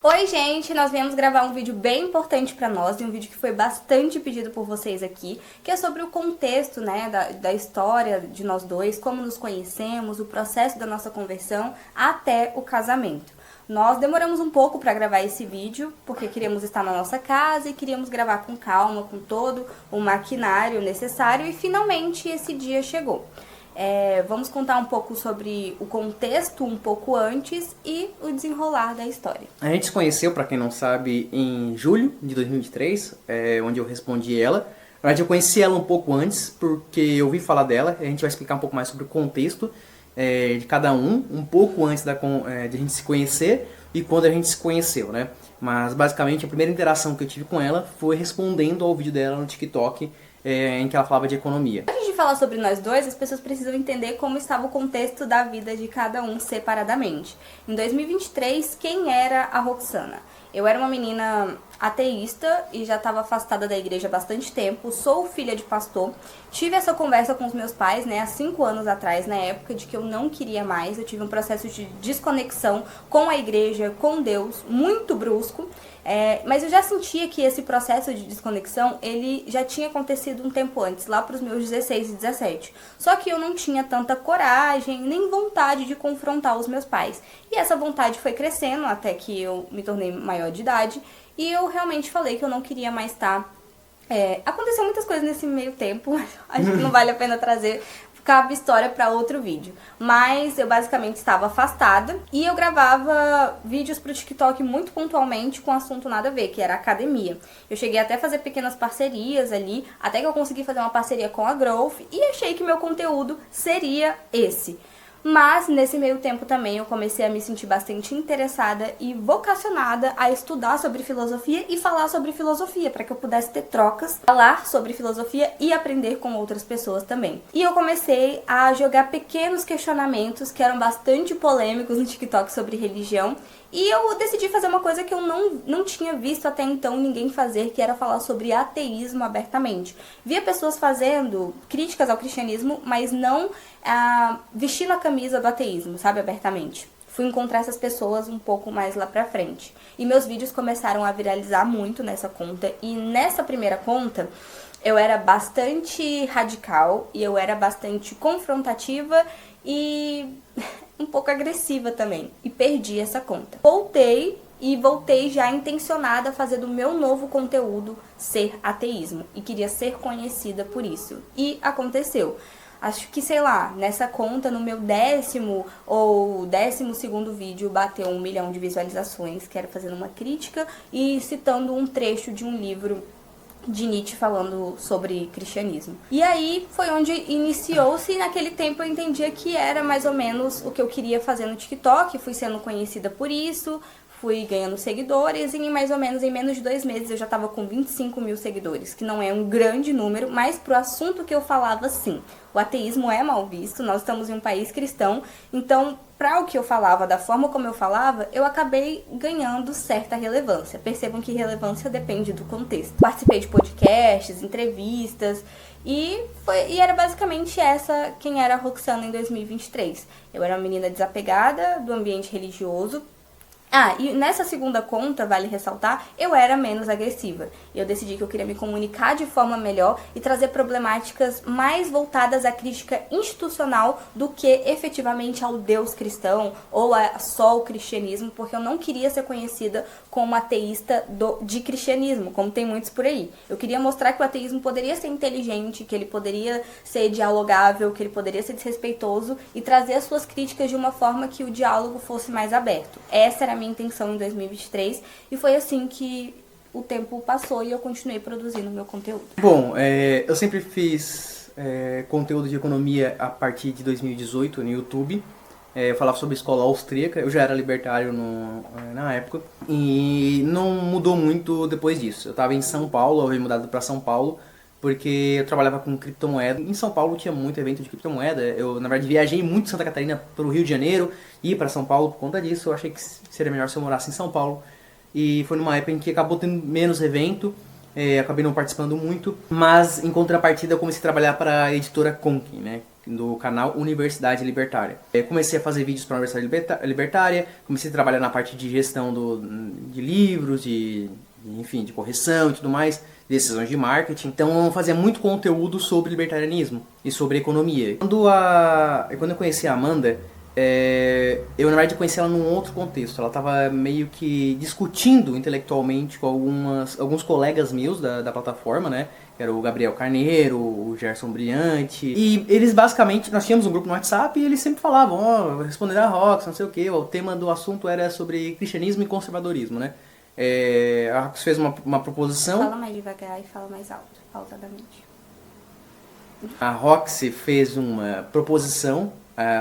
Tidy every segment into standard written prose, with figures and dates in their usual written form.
Oi gente, nós viemos gravar um vídeo bem importante pra nós, e um vídeo que foi bastante pedido por vocês aqui, que é sobre o contexto, né, da história de nós dois, como nos conhecemos, o processo da nossa conversão até o casamento. Nós demoramos um pouco pra gravar esse vídeo, porque queríamos estar na nossa casa e queríamos gravar com calma, com todo o maquinário necessário, e finalmente esse dia chegou. Vamos contar um pouco sobre o contexto um pouco antes e o desenrolar da história. A gente se conheceu, pra quem não sabe, em julho de 2023, onde eu respondi ela. Na verdade, eu conheci ela um pouco antes, porque eu ouvi falar dela. A gente vai explicar um pouco mais sobre o contexto de cada um pouco antes de a gente se conhecer e quando a gente se conheceu, né? Mas, basicamente, a primeira interação que eu tive com ela foi respondendo ao vídeo dela no TikTok, em que ela falava de economia. Antes de falar sobre nós dois, as pessoas precisam entender como estava o contexto da vida de cada um separadamente. Em 2023, quem era a Roxana? Eu era uma menina ateísta e já estava afastada da igreja há bastante tempo, sou filha de pastor. Tive essa conversa com os meus pais, né, há 5 anos atrás, na época de que eu não queria mais. Eu tive um processo de desconexão com a igreja, com Deus, muito brusco. Mas eu já sentia que esse processo de desconexão, ele já tinha acontecido um tempo antes, lá para os meus 16 e 17. Só que eu não tinha tanta coragem, nem vontade de confrontar os meus pais. E essa vontade foi crescendo até que eu me tornei maior de idade e eu realmente falei que eu não queria mais estar. Aconteceu muitas coisas nesse meio tempo, acho que não vale a pena trazer a história para outro vídeo. Mas eu basicamente estava afastada e eu gravava vídeos pro TikTok muito pontualmente com assunto nada a ver, que era academia. Eu cheguei até a fazer pequenas parcerias ali, até que eu consegui fazer uma parceria com a Growth e achei que meu conteúdo seria esse. Mas nesse meio tempo também eu comecei a me sentir bastante interessada e vocacionada a estudar sobre filosofia e falar sobre filosofia, para que eu pudesse ter trocas, falar sobre filosofia e aprender com outras pessoas também. E eu comecei a jogar pequenos questionamentos que eram bastante polêmicos no TikTok sobre religião. E eu decidi fazer uma coisa que eu não tinha visto até então ninguém fazer, que era falar sobre ateísmo abertamente. Via pessoas fazendo críticas ao cristianismo, mas não vestindo a camisa do ateísmo, sabe, abertamente. Fui encontrar essas pessoas um pouco mais lá pra frente. E meus vídeos começaram a viralizar muito nessa conta. E nessa primeira conta, eu era bastante radical e eu era bastante confrontativa e um pouco agressiva também. E perdi essa conta. Voltei já intencionada a fazer do meu novo conteúdo ser ateísmo. E queria ser conhecida por isso. E aconteceu. Acho que, sei lá, nessa conta, no meu 10º ou 12º vídeo, bateu 1 milhão de visualizações, que era fazendo uma crítica e citando um trecho de um livro de Nietzsche falando sobre cristianismo. E aí foi onde iniciou-se, e naquele tempo eu entendia que era mais ou menos o que eu queria fazer no TikTok, fui sendo conhecida por isso, fui ganhando seguidores, e mais ou menos em menos de 2 meses eu já estava com 25 mil seguidores, que não é um grande número, mas pro assunto que eu falava, sim. O ateísmo é mal visto, nós estamos em um país cristão, então, para o que eu falava, da forma como eu falava, eu acabei ganhando certa relevância. Percebam que relevância depende do contexto. Participei de podcasts, entrevistas, e era basicamente essa quem era a Roxana em 2023. Eu era uma menina desapegada do ambiente religioso. E nessa segunda conta, vale ressaltar, eu era menos agressiva. Eu decidi que eu queria me comunicar de forma melhor e trazer problemáticas mais voltadas à crítica institucional do que efetivamente ao Deus cristão ou só o cristianismo, porque eu não queria ser conhecida como ateísta de cristianismo, como tem muitos por aí. Eu queria mostrar que o ateísmo poderia ser inteligente, que ele poderia ser dialogável, que ele poderia ser desrespeitoso e trazer as suas críticas de uma forma que o diálogo fosse mais aberto. Essa era a minha intenção em 2023 e foi assim que o tempo passou e eu continuei produzindo meu conteúdo. Bom, eu sempre fiz conteúdo de economia a partir de 2018 no YouTube. Eu falava sobre escola austríaca, eu já era libertário na época e não mudou muito depois disso. Eu estava em São Paulo, eu havia mudado para São Paulo porque eu trabalhava com criptomoeda. Em São Paulo tinha muito evento de criptomoeda. Eu, na verdade, viajei muito de Santa Catarina para o Rio de Janeiro e para São Paulo por conta disso. Eu achei que seria melhor se eu morasse em São Paulo. E foi numa época em que acabou tendo menos evento, acabei não participando muito. Mas, em contrapartida, eu comecei a trabalhar para a editora Conquem, né? do canal Universidade Libertária. Eu comecei a fazer vídeos para a Universidade Libertária, comecei a trabalhar na parte de gestão de livros, enfim, de correção e tudo mais, decisões de marketing. Então eu fazia muito conteúdo sobre libertarianismo e sobre economia. Quando eu conheci a Amanda, eu na verdade conheci ela num outro contexto. Ela estava meio que discutindo intelectualmente com alguns colegas meus da plataforma, né? Que era o Gabriel Carneiro, o Gerson Briante. E eles basicamente, nós tínhamos um grupo no WhatsApp e eles sempre falavam, responder a Rox, não sei o que. O tema do assunto era sobre cristianismo e conservadorismo, né? A Rox fez uma proposição. Fala mais devagar e fala mais alto, pausadamente. A Roxy fez uma proposição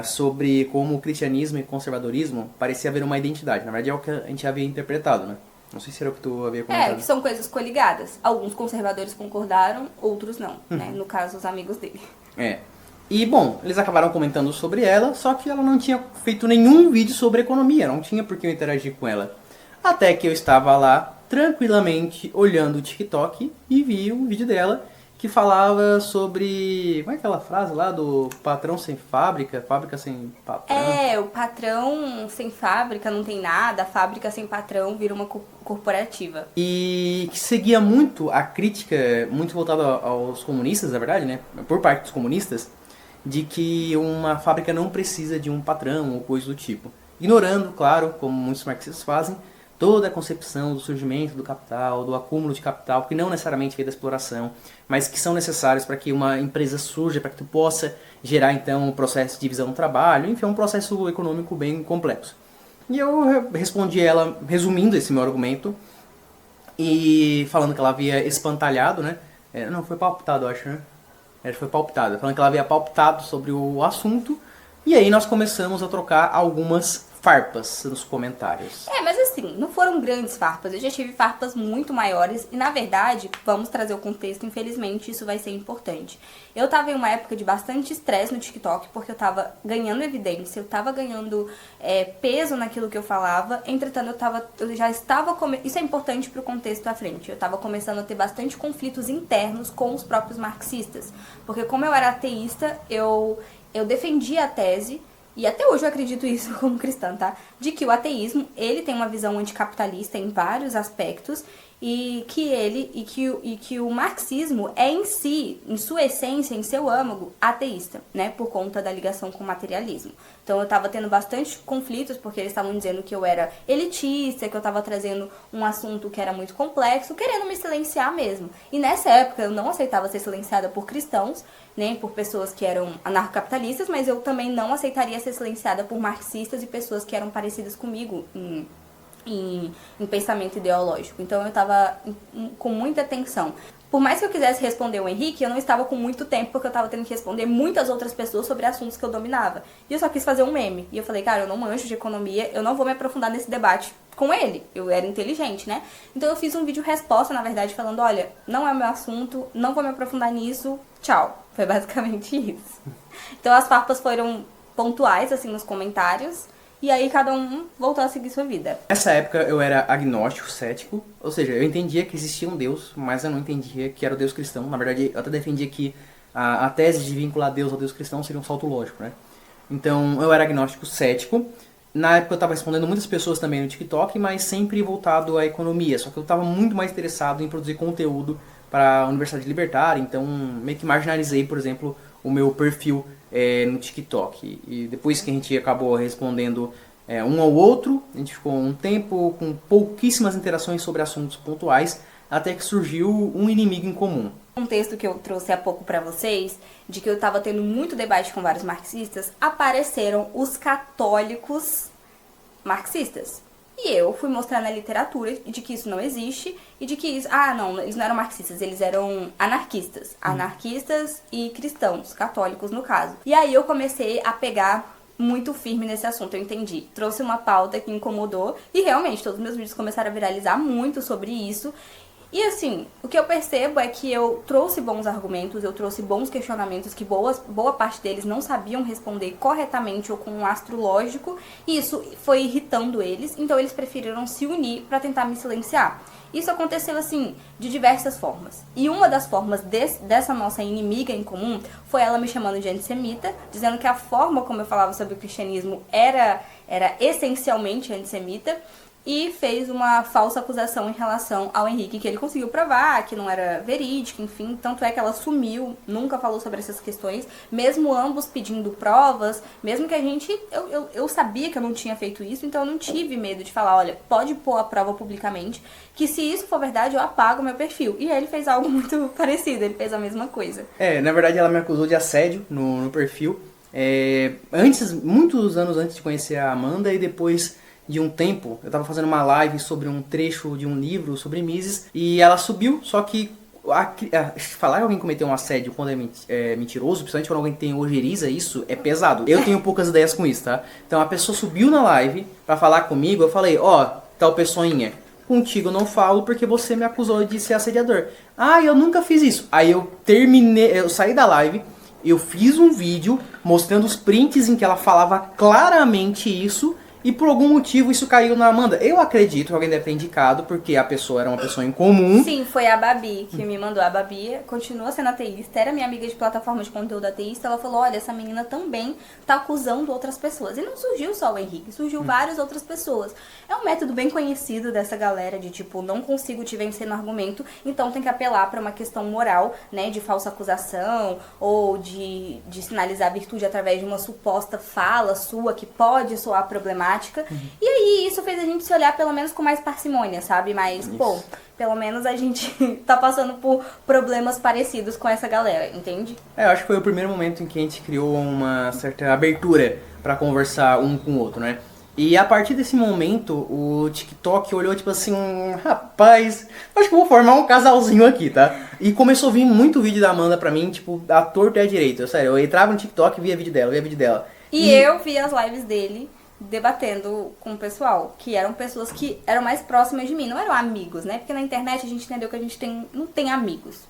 sobre como o cristianismo e conservadorismo parecia haver uma identidade. Na verdade é o que a gente havia interpretado, né? Não sei se era o que tu havia comentado. Que são coisas coligadas. Alguns conservadores concordaram, outros não, né? No caso, os amigos dele. E, bom, eles acabaram comentando sobre ela, só que ela não tinha feito nenhum vídeo sobre economia, não tinha por que eu interagir com ela. Até que eu estava lá, tranquilamente, olhando o TikTok e vi um vídeo dela que falava sobre... Como é aquela frase lá do patrão sem fábrica, fábrica sem patrão? O patrão sem fábrica não tem nada, a fábrica sem patrão vira uma corporativa. E que seguia muito a crítica, muito voltada aos comunistas, na verdade, né? Por parte dos comunistas, de que uma fábrica não precisa de um patrão ou coisa do tipo. Ignorando, claro, como muitos marxistas fazem, toda a concepção do surgimento do capital, do acúmulo de capital, que não necessariamente vem da exploração, mas que são necessários para que uma empresa surja, para que tu possa gerar então um processo de divisão do trabalho, enfim, é um processo econômico bem complexo. E eu respondi ela, resumindo esse meu argumento, e falando que ela havia espantalhado, né? Não, foi palpitado, eu acho, né? Foi palpitado, falando que ela havia palpitado sobre o assunto, e aí nós começamos a trocar algumas farpas nos comentários. Mas assim, não foram grandes farpas. Eu já tive farpas muito maiores e, na verdade, vamos trazer o contexto, infelizmente, isso vai ser importante. Eu tava em uma época de bastante estresse no TikTok, porque eu tava ganhando evidência, eu tava ganhando peso naquilo que eu falava. Entretanto, eu já estava... Isso é importante pro contexto à frente. Eu tava começando a ter bastante conflitos internos com os próprios marxistas. Porque como eu era ateísta, eu defendia a tese. E até hoje eu acredito isso como cristã, tá? De que o ateísmo, ele tem uma visão anticapitalista em vários aspectos e que o marxismo é em si, em sua essência, em seu âmago, ateísta, né? Por conta da ligação com o materialismo. Então eu tava tendo bastante conflitos porque eles estavam dizendo que eu era elitista, que eu tava trazendo um assunto que era muito complexo, querendo me silenciar mesmo. E nessa época eu não aceitava ser silenciada por cristãos, nem por pessoas que eram anarcocapitalistas, mas eu também não aceitaria ser silenciada por marxistas e pessoas que eram parecidas comigo em pensamento ideológico. Então eu estava com muita tensão. Por mais que eu quisesse responder o Henrique, eu não estava com muito tempo, porque eu estava tendo que responder muitas outras pessoas sobre assuntos que eu dominava. E eu só quis fazer um meme. E eu falei, cara, eu não manjo de economia, eu não vou me aprofundar nesse debate com ele. Eu era inteligente, né? Então eu fiz um vídeo resposta, na verdade, falando, olha, não é o meu assunto, não vou me aprofundar nisso, tchau. Foi basicamente isso. Então as farpas foram pontuais, assim, nos comentários. E aí cada um voltou a seguir sua vida. Nessa época eu era agnóstico, cético, ou seja, eu entendia que existia um Deus, mas eu não entendia que era o Deus cristão. Na verdade, eu até defendia que a tese de vincular Deus ao Deus cristão seria um salto lógico, né? Então eu era agnóstico, cético. Na época eu estava respondendo muitas pessoas também no TikTok, mas sempre voltado à economia. Só que eu estava muito mais interessado em produzir conteúdo para a Universidade Libertária, então meio que marginalizei, por exemplo, o meu perfil no TikTok. E depois que a gente acabou respondendo um ao outro, a gente ficou um tempo com pouquíssimas interações sobre assuntos pontuais, até que surgiu um inimigo em comum. Um texto que eu trouxe há pouco pra vocês, de que eu tava tendo muito debate com vários marxistas, apareceram os católicos marxistas. E eu fui mostrar na literatura de que isso não existe e de que isso... Ah, não, eles não eram marxistas, eles eram anarquistas. Anarquistas e cristãos, católicos no caso. E aí eu comecei a pegar muito firme nesse assunto, eu entendi. Trouxe uma pauta que incomodou e realmente todos os meus vídeos começaram a viralizar muito sobre isso. E assim, o que eu percebo é que eu trouxe bons argumentos, eu trouxe bons questionamentos que boa parte deles não sabiam responder corretamente ou com um astro lógico, e isso foi irritando eles, então eles preferiram se unir para tentar me silenciar. Isso aconteceu, assim, de diversas formas. E uma das formas dessa nossa inimiga em comum foi ela me chamando de antissemita, dizendo que a forma como eu falava sobre o cristianismo era essencialmente antissemita, e fez uma falsa acusação em relação ao Henrique, que ele conseguiu provar que não era verídica, enfim. Tanto é que ela sumiu, nunca falou sobre essas questões, mesmo ambos pedindo provas, mesmo que a gente... Eu sabia que eu não tinha feito isso, então eu não tive medo de falar, olha, pode pôr a prova publicamente, que se isso for verdade, eu apago meu perfil. E ele fez algo muito parecido, ele fez a mesma coisa. Na verdade ela me acusou de assédio no perfil. Muitos anos antes de conhecer a Amanda, e depois de um tempo, eu tava fazendo uma live sobre um trecho de um livro sobre Mises, e ela subiu, só que falar que alguém cometeu um assédio quando é mentiroso, principalmente quando alguém tem ojeriza, isso é pesado. Eu tenho poucas ideias com isso, tá? Então a pessoa subiu na live pra falar comigo, eu falei, tal pessoinha, contigo eu não falo porque você me acusou de ser assediador. Eu nunca fiz isso. Aí eu saí da live, eu fiz um vídeo mostrando os prints em que ela falava claramente isso, e por algum motivo isso caiu na Amanda. Eu acredito que alguém deve ter indicado, porque a pessoa era uma pessoa em comum. Sim, foi a Babi que me mandou. A Babi continua sendo ateísta, era minha amiga de plataforma de conteúdo ateísta. Ela falou, olha, essa menina também tá acusando outras pessoas. E não surgiu só o Henrique, surgiu várias outras pessoas. É um método bem conhecido dessa galera de tipo, não consigo te vencer no argumento, então tem que apelar pra uma questão moral, né, de falsa acusação, ou de sinalizar virtude através de uma suposta fala sua que pode soar problemática. E aí isso fez a gente se olhar pelo menos com mais parcimônia, sabe? Mas, pelo menos a gente tá passando por problemas parecidos com essa galera, entende? Eu acho que foi o primeiro momento em que a gente criou uma certa abertura pra conversar um com o outro, né? E a partir desse momento, o TikTok olhou tipo assim, rapaz, acho que eu vou formar um casalzinho aqui, tá? E começou a vir muito vídeo da Amanda pra mim, tipo, à torta e à direita. Sério, eu entrava no TikTok e via vídeo dela. E eu via as lives dele debatendo com o pessoal, que eram pessoas que eram mais próximas de mim, não eram amigos, né? Porque na internet a gente entendeu que a gente não tem amigos.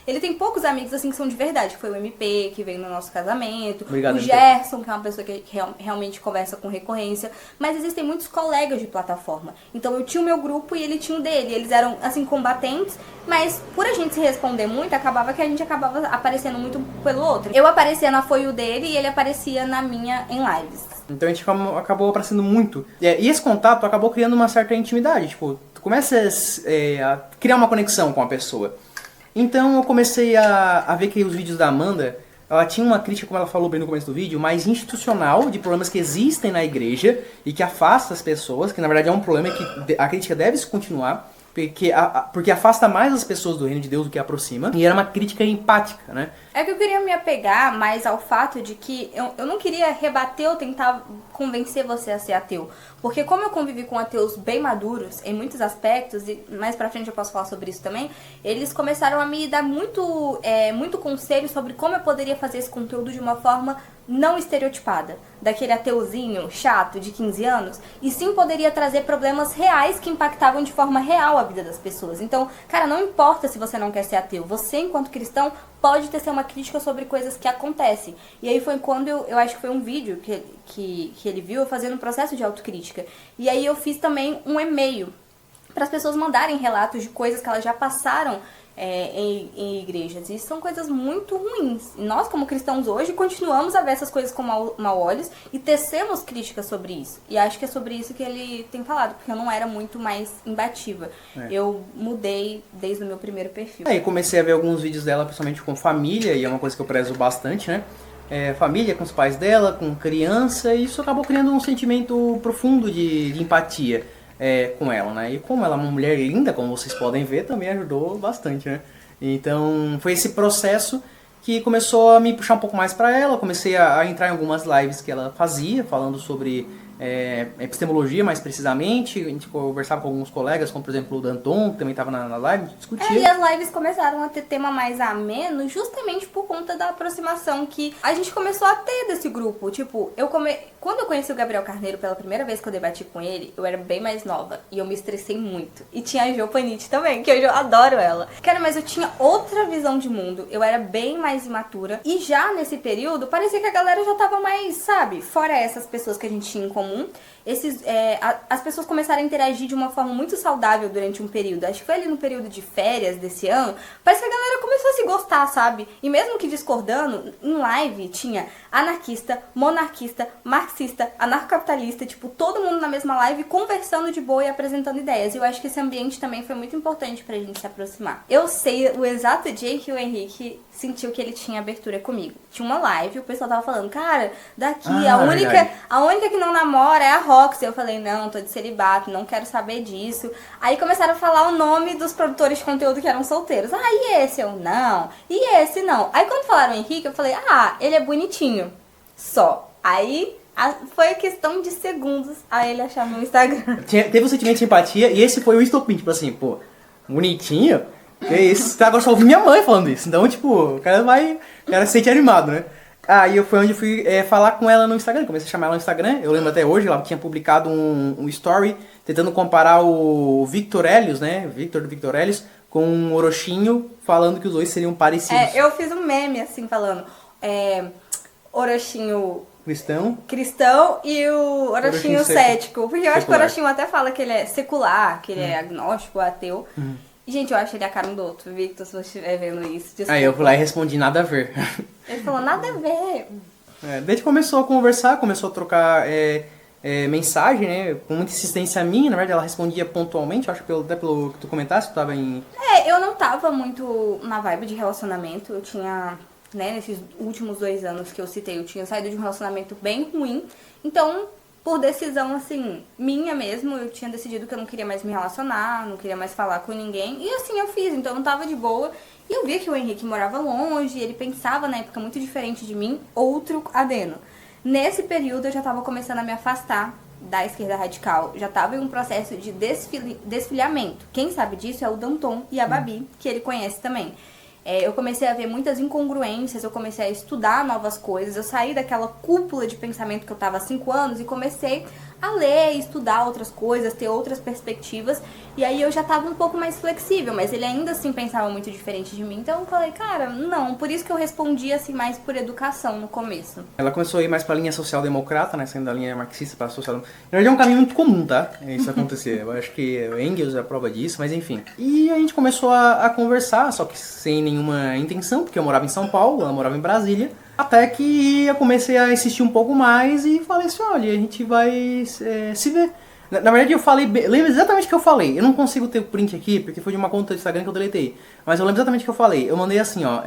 Ele tem poucos amigos, assim, que são de verdade, que foi o MP, que veio no nosso casamento, Obrigado, o Gerson, que é uma pessoa que realmente conversa com recorrência, mas existem muitos colegas de plataforma. Então eu tinha o meu grupo e ele tinha o dele, eles eram, assim, combatentes, mas por a gente se responder muito, acabava que a gente acabava aparecendo muito pelo outro. Eu aparecia na foi o dele e ele aparecia na minha em lives. Então a gente acabou aparecendo muito. E esse contato acabou criando uma certa intimidade. Tipo, tu começa a criar uma conexão com a pessoa. Então eu comecei a ver que os vídeos da Amanda, ela tinha uma crítica, como ela falou bem no começo do vídeo, mais institucional, de problemas que existem na igreja e que afasta as pessoas, que na verdade é um problema que a crítica deve se continuar, porque afasta mais as pessoas do reino de Deus do que aproxima. E era uma crítica empática, né? É que eu queria me apegar mais ao fato de que eu não queria rebater ou tentar convencer você a ser ateu. Porque como eu convivi com ateus bem maduros, em muitos aspectos, e mais pra frente eu posso falar sobre isso também, eles começaram a me dar muito conselho sobre como eu poderia fazer esse conteúdo de uma forma não estereotipada, daquele ateuzinho chato de 15 anos, e sim poderia trazer problemas reais que impactavam de forma real a vida das pessoas. Então, cara, não importa se você não quer ser ateu, você enquanto cristão pode tecer uma crítica sobre coisas que acontecem. E aí foi quando eu acho que foi um vídeo que ele viu eu fazendo um processo de autocrítica. E aí eu fiz também um e-mail para as pessoas mandarem relatos de coisas que elas já passaram em igrejas. E são coisas muito ruins. Nós, como cristãos hoje, continuamos a ver essas coisas com mau olhos e tecemos críticas sobre isso. E acho que é sobre isso que ele tem falado, porque eu não era muito mais imbativa. Eu mudei desde o meu primeiro perfil. Aí comecei a ver alguns vídeos dela, principalmente com família, e é uma coisa que eu prezo bastante, né? Família, com os pais dela, com criança, e isso acabou criando um sentimento profundo de empatia com ela, né? E como ela é uma mulher linda, como vocês podem ver, também ajudou bastante, né? Então foi esse processo que começou a me puxar um pouco mais pra ela. Eu comecei a entrar em algumas lives que ela fazia, falando sobre epistemologia mais precisamente, a gente conversava com alguns colegas, como por exemplo o Danton, que também estava na live, discutia. E as lives começaram a ter tema mais ameno justamente por conta da aproximação que a gente começou a ter desse grupo. Tipo, quando eu conheci o Gabriel Carneiro pela primeira vez que eu debati com ele, eu era bem mais nova e eu me estressei muito. E tinha a Jo Panite também, que eu adoro ela. Cara, mas eu tinha outra visão de mundo, eu era bem mais imatura e já nesse período parecia que a galera já tava mais, sabe, fora essas pessoas que a gente tinha em comum. As pessoas começaram a interagir de uma forma muito saudável durante um período. Acho que foi ali no período de férias desse ano. Parece que a galera começou a se gostar, sabe? E mesmo que discordando, em live tinha anarquista, monarquista, marxista, anarcocapitalista, tipo, todo mundo na mesma live conversando de boa e apresentando ideias. E eu acho que esse ambiente também foi muito importante pra gente se aproximar. Eu sei o exato dia que o Henrique sentiu que ele tinha abertura comigo. Tinha uma live, o pessoal tava falando, cara, daqui a única que não namora é a Roxy. Eu falei, não, tô de celibato, não quero saber disso. Aí começaram a falar o nome dos produtores de conteúdo que eram solteiros. Ah, e esse? Eu, não. E esse? Não. Aí quando falaram Henrique, eu falei, ele é bonitinho. Só. Aí foi questão de segundos a ele achar meu Instagram. Teve um sentimento de empatia e esse foi o estopim, tipo assim, pô, bonitinho? Que isso? Agora só ouvi minha mãe falando isso. Então, tipo, o cara se sente animado, né? Aí foi onde eu fui falar com ela no Instagram. Comecei a chamar ela no Instagram. Eu lembro até hoje, ela tinha publicado um story tentando comparar o Victor Helios, né? Victor do Victor Helios, com o Orochinho, falando que os dois seriam parecidos. Eu fiz um meme, assim, falando Orochinho cristão e o Orochinho cético. Porque eu acho que o Orochinho até fala que ele é secular, que ele é agnóstico, ateu. Gente, eu acho ele a cara um do outro, Victor, se você estiver vendo isso. Desculpa. Aí eu fui lá e respondi, nada a ver. Ele falou, nada a ver. Desde que começou a conversar, começou a trocar mensagem, né? Com muita insistência minha, na verdade ela respondia pontualmente, acho que até pelo que tu comentaste, tu tava em... eu não tava muito na vibe de relacionamento, eu tinha, né, nesses últimos 2 anos que eu citei, eu tinha saído de um relacionamento bem ruim, então... Por decisão, assim, minha mesmo, eu tinha decidido que eu não queria mais me relacionar, não queria mais falar com ninguém. E assim eu fiz, então eu tava de boa. E eu via que o Henrique morava longe, ele pensava na época muito diferente de mim, outro adeno. Nesse período eu já tava começando a me afastar da esquerda radical. Já tava em um processo de desfiliamento. Quem sabe disso é o Danton e a Babi, que ele conhece também. Eu comecei a ver muitas incongruências, eu comecei a estudar novas coisas, eu saí daquela cúpula de pensamento que eu estava há 5 anos e comecei a ler, estudar outras coisas, ter outras perspectivas, e aí eu já estava um pouco mais flexível, mas ele ainda assim pensava muito diferente de mim, então eu falei, cara, não, por isso que eu respondi assim mais por educação no começo. Ela começou a ir mais pra linha social-democrata, né, saindo da linha marxista para social-democrata. Na verdade é um caminho muito comum, tá, isso acontecer, eu acho que o Engels é a prova disso, mas enfim. E a gente começou a conversar, só que sem nenhuma intenção, porque eu morava em São Paulo, ela morava em Brasília. Até que eu comecei a insistir um pouco mais e falei assim, olha, a gente vai se ver. Na verdade eu falei, lembro exatamente o que eu falei. Eu não consigo ter o print aqui, porque foi de uma conta do Instagram que eu deletei. Mas eu lembro exatamente o que eu falei. Eu mandei assim, ó,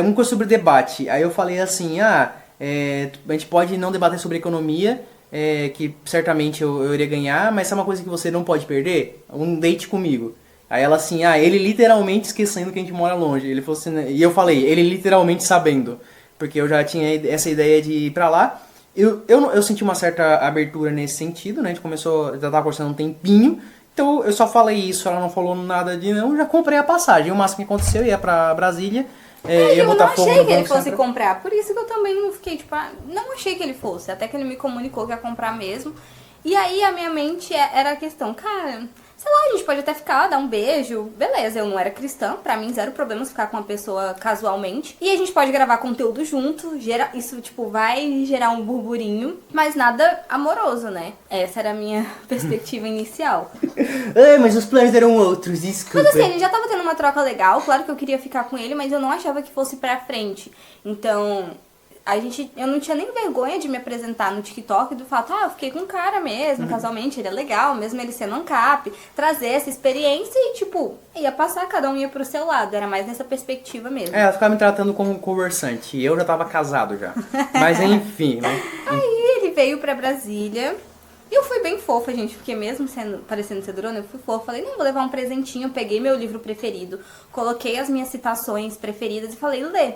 uma coisa sobre debate. Aí eu falei assim, a gente pode não debater sobre economia, que certamente eu iria ganhar, mas é uma coisa que você não pode perder? Um date comigo. Aí ela assim, ele literalmente esquecendo que a gente mora longe. Ele falou assim, né? E eu falei, ele literalmente sabendo. Porque eu já tinha essa ideia de ir pra lá. Eu senti uma certa abertura nesse sentido, né? A gente começou, já tava conversando um tempinho. Então eu só falei isso, ela não falou nada de não, já comprei a passagem. O máximo que aconteceu, eu ia pra Brasília. Eu não achei que ele fosse comprar. Por isso que eu também não fiquei, tipo, não achei que ele fosse. Até que ele me comunicou que ia comprar mesmo. E aí a minha mente era a questão, cara... Sei lá, a gente pode até ficar, dar um beijo. Beleza, eu não era cristã, pra mim zero problemas ficar com uma pessoa casualmente. E a gente pode gravar conteúdo junto, isso, tipo, vai gerar um burburinho, mas nada amoroso, né? Essa era a minha perspectiva inicial. Mas os planos eram outros, desculpa. Mas assim, a gente já tava tendo uma troca legal, claro que eu queria ficar com ele, mas eu não achava que fosse pra frente. Então... eu não tinha nem vergonha de me apresentar no TikTok do fato, eu fiquei com um cara mesmo, casualmente, ele é legal, mesmo ele sendo ANCAP, trazer essa experiência e, tipo, ia passar, cada um ia pro seu lado, era mais nessa perspectiva mesmo. Ela ficava me tratando como conversante, e eu já tava casado já, mas enfim, né? Aí ele veio pra Brasília, e eu fui bem fofa, gente, porque mesmo parecendo ser durona, eu fui fofa, falei, não, vou levar um presentinho, peguei meu livro preferido, coloquei as minhas citações preferidas e falei, lê.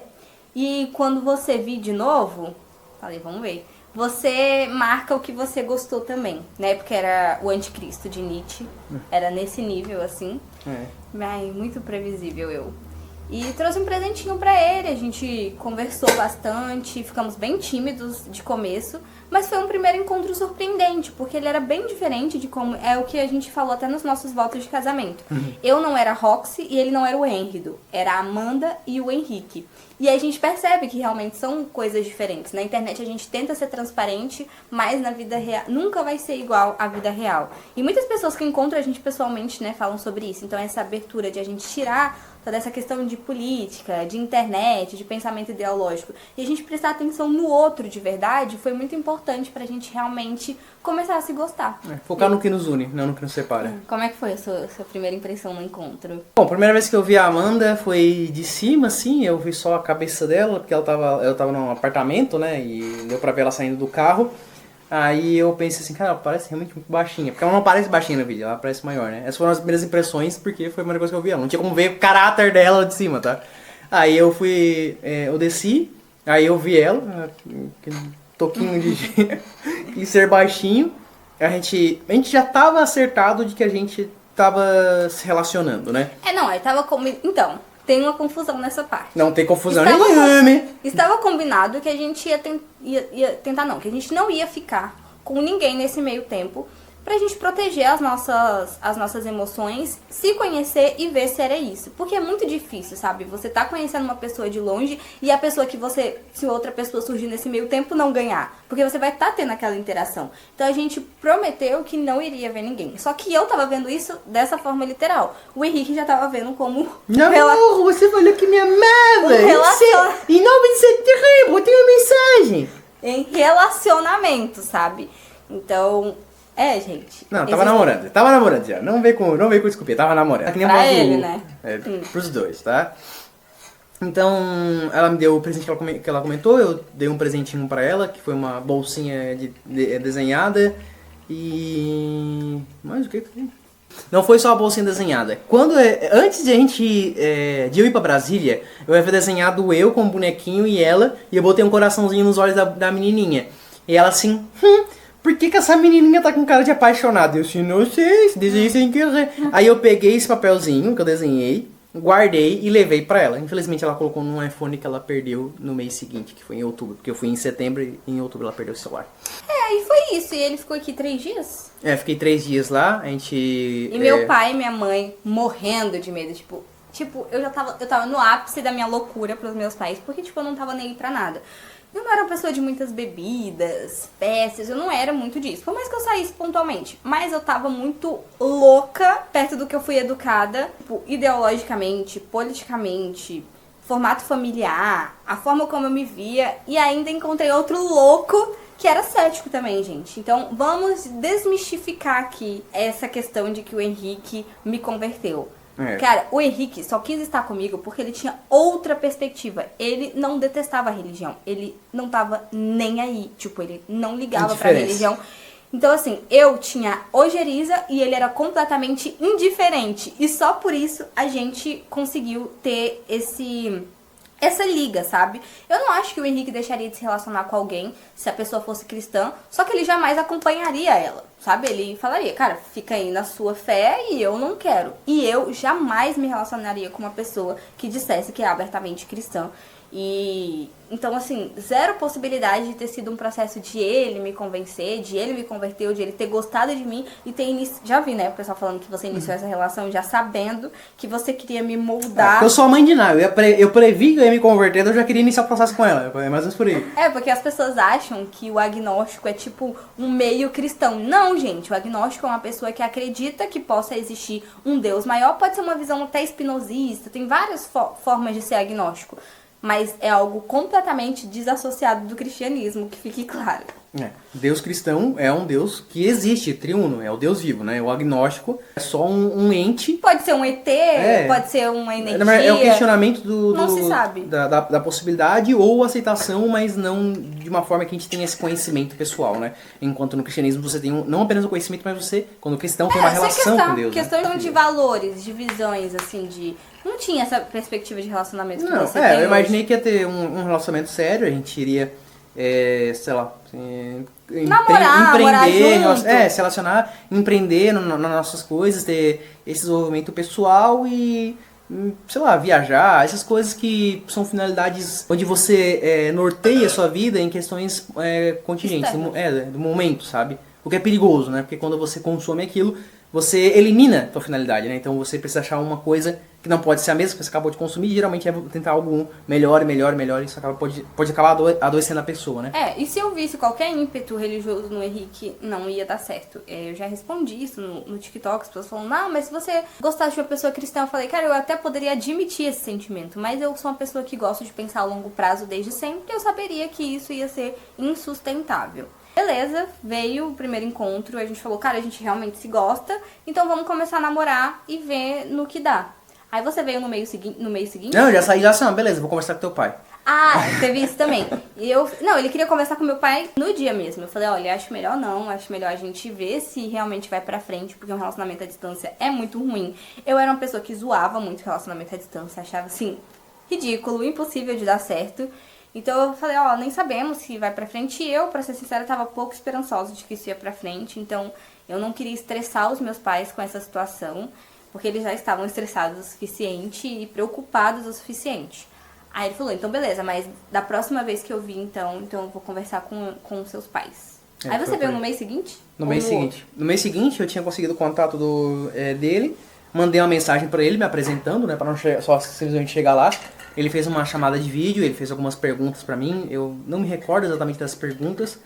E quando você vir de novo, falei, vamos ver. você marca o que você gostou também, né? Porque era o Anticristo de Nietzsche, era nesse nível, assim. Ai, muito previsível eu. E trouxe um presentinho pra ele, a gente conversou bastante, ficamos bem tímidos de começo, mas foi um primeiro encontro surpreendente, porque ele era bem diferente de como é o que a gente falou até nos nossos votos de casamento. Eu não era a Roxy e ele não era o Henrido, era a Amanda e o Henrique. E aí a gente percebe que realmente são coisas diferentes. Na internet a gente tenta ser transparente, mas na vida real nunca vai ser igual à vida real. E muitas pessoas que encontram a gente pessoalmente, né, falam sobre isso. Então essa abertura de a gente tirar toda essa questão de política, de internet, de pensamento ideológico, e a gente prestar atenção no outro de verdade, foi muito importante pra gente realmente começar a se gostar. Focar no que nos une, não no que nos separa. Como é que foi a sua primeira impressão no encontro? Bom, a primeira vez que eu vi a Amanda foi de cima, assim, eu vi só a cabeça dela, porque eu tava num apartamento, né, e deu pra ver ela saindo do carro. Aí eu pensei assim, cara, ela parece realmente muito baixinha. Porque ela não parece baixinha no vídeo, ela parece maior, né? Essas foram as primeiras impressões, porque foi a primeira coisa que eu vi ela. Não tinha como ver o caráter dela de cima, tá? Aí eu eu desci, aí eu vi ela, aquele toquinho de ser baixinho. A gente já tava acertado de que a gente tava se relacionando, né? Não, aí tava comigo. Então, tem uma confusão nessa parte. Não tem confusão nenhuma. Estava combinado que a gente ia tentar, não, que a gente não ia ficar com ninguém nesse meio tempo, pra gente proteger as nossas emoções, se conhecer e ver se era isso. Porque é muito difícil, sabe? Você tá conhecendo uma pessoa de longe e a pessoa que se outra pessoa surgir nesse meio tempo, não ganhar. Porque você vai estar tendo aquela interação. Então a gente prometeu que não iria ver ninguém. Só que eu tava vendo isso dessa forma literal. O Henrique já tava vendo como... Não, você falou que me amava. Em nome de setembro, eu tenho uma mensagem. Em relacionamento, sabe? Então... gente. Não, tava namorando já. Não veio com desculpa, tava namorando. Que nem pra ele, né? Pros dois, tá? Então, ela me deu o presente que ela comentou, eu dei um presentinho pra ela, que foi uma bolsinha desenhada e... mais o que? Não foi só a bolsinha desenhada. Antes de eu ir pra Brasília, eu havia desenhado eu com o bonequinho e ela, e eu botei um coraçãozinho nos olhos da menininha. E ela assim, por que essa menininha tá com cara de apaixonada? Eu assim, não sei, desenhei sem querer. Aí eu peguei esse papelzinho que eu desenhei, guardei e levei pra ela. Infelizmente ela colocou num iPhone que ela perdeu no mês seguinte, que foi em outubro. Porque eu fui em setembro e em outubro ela perdeu o celular. E foi isso. E ele ficou aqui 3 dias? Fiquei 3 dias lá, a gente... E meu pai e minha mãe morrendo de medo, tipo, eu tava no ápice da minha loucura pros meus pais, porque, eu não tava nem aí pra nada. Eu não era uma pessoa de muitas bebidas, festas, eu não era muito disso. Por mais que eu saísse pontualmente. Mas eu tava muito louca perto do que eu fui educada, ideologicamente, politicamente, formato familiar, a forma como eu me via. E ainda encontrei outro louco que era cético também, gente. Então, vamos desmistificar aqui essa questão de que o Henrique me converteu. Cara, o Henrique só quis estar comigo porque ele tinha outra perspectiva. Ele não detestava a religião. Ele não tava nem aí. Ele não ligava pra religião. Então, assim, eu tinha ojeriza e ele era completamente indiferente. E só por isso a gente conseguiu ter essa liga, sabe? Eu não acho que o Henrique deixaria de se relacionar com alguém se a pessoa fosse cristã, só que ele jamais acompanharia ela, sabe? Ele falaria, cara, fica aí na sua fé e eu não quero. E eu jamais me relacionaria com uma pessoa que dissesse que é abertamente cristã. E então, assim, zero possibilidade de ter sido um processo de ele me convencer, de ele me converter, de ele ter gostado de mim e ter já vi, né, o pessoal falando que você iniciou essa relação já sabendo que você queria me moldar. Eu sou a mãe de Ná, eu previ que eu ia me converter, eu já queria iniciar o processo com ela, é mais ou menos por aí. Porque as pessoas acham que o agnóstico é tipo um meio cristão. Não, gente, o agnóstico é uma pessoa que acredita que possa existir um Deus maior, pode ser uma visão até espinosista, tem várias formas de ser agnóstico. Mas é algo completamente desassociado do cristianismo, que fique claro. Deus cristão é um Deus que existe, triuno, é o Deus vivo, né? O agnóstico é só um ente. Pode ser um ET, pode ser uma energia. É o questionamento não se sabe. Da possibilidade ou aceitação, mas não de uma forma que a gente tenha esse conhecimento pessoal, né? Enquanto no cristianismo você tem não apenas o conhecimento, mas você, quando cristão, tem uma relação com Deus. Questão de valores, de visões, assim, de... Não tinha essa perspectiva de relacionamento que você tem eu imaginei que ia ter um relacionamento sério, a gente iria sei lá, Namorar junto. se relacionar, empreender nas nossas coisas, ter esse desenvolvimento pessoal e, sei lá, viajar, essas coisas que são finalidades onde você norteia a sua vida em questões contingentes, do momento, sabe? O que é perigoso, né? Porque quando você consome aquilo, você elimina a sua finalidade, né? Então você precisa achar uma coisa que não pode ser a mesma que você acabou de consumir, e geralmente é tentar algo melhor, e isso pode acabar adoecendo a pessoa, né? E se eu visse qualquer ímpeto religioso no Henrique, não ia dar certo. Eu já respondi isso no TikTok, as pessoas falam, não, mas se você gostasse de uma pessoa cristã, eu falei, cara, eu até poderia admitir esse sentimento, mas eu sou uma pessoa que gosta de pensar a longo prazo desde sempre, e eu saberia que isso ia ser insustentável. Beleza, veio o primeiro encontro, a gente falou, cara, a gente realmente se gosta, então vamos começar a namorar e ver no que dá. Aí você veio no mês seguinte? Não, eu já saí já assim, beleza, vou conversar com teu pai. Teve isso também. Não, ele queria conversar com meu pai no dia mesmo. Eu falei, olha, acho melhor não, acho melhor a gente ver se realmente vai pra frente, porque um relacionamento à distância é muito ruim. Eu era uma pessoa que zoava muito relacionamento à distância, achava assim, ridículo, impossível de dar certo. Então eu falei, nem sabemos se vai pra frente. E eu, pra ser sincera, tava pouco esperançosa de que isso ia pra frente. Então eu não queria estressar os meus pais com essa situação, porque eles já estavam estressados o suficiente e preocupados o suficiente. Aí ele falou, então beleza, mas da próxima vez que eu vir, então eu vou conversar com os seus pais. Aí você veio no mês seguinte? No mês seguinte. No mês seguinte eu tinha conseguido o contato dele, mandei uma mensagem pra ele me apresentando, né, pra não só simplesmente chegar lá. Ele fez uma chamada de vídeo, ele fez algumas perguntas pra mim, eu não me recordo exatamente das perguntas,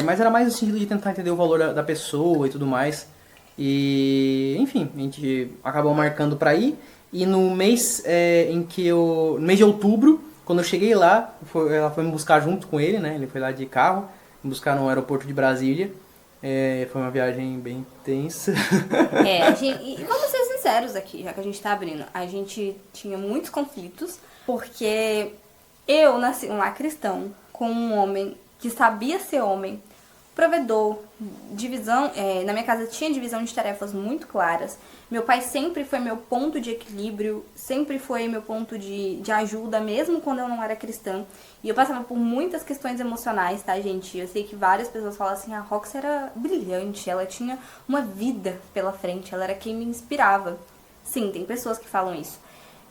mas era mais no sentido de tentar entender o valor da pessoa e tudo mais. E, enfim, a gente acabou marcando pra ir. E no mês no mês de outubro, quando eu cheguei lá, ela foi me buscar junto com ele, né? Ele foi lá de carro, me buscar no aeroporto de Brasília. Foi uma viagem bem tensa. E vamos ser sinceros aqui, já que a gente tá abrindo. A gente tinha muitos conflitos, porque eu nasci um lar cristão, com um homem que sabia ser homem, provedor, divisão, na minha casa tinha divisão de tarefas muito claras. Meu pai sempre foi meu ponto de equilíbrio, sempre foi meu ponto de ajuda, mesmo quando eu não era cristã. E eu passava por muitas questões emocionais, tá, gente? Eu sei que várias pessoas falam assim, a Rox era brilhante, ela tinha uma vida pela frente, ela era quem me inspirava. Sim, tem pessoas que falam isso.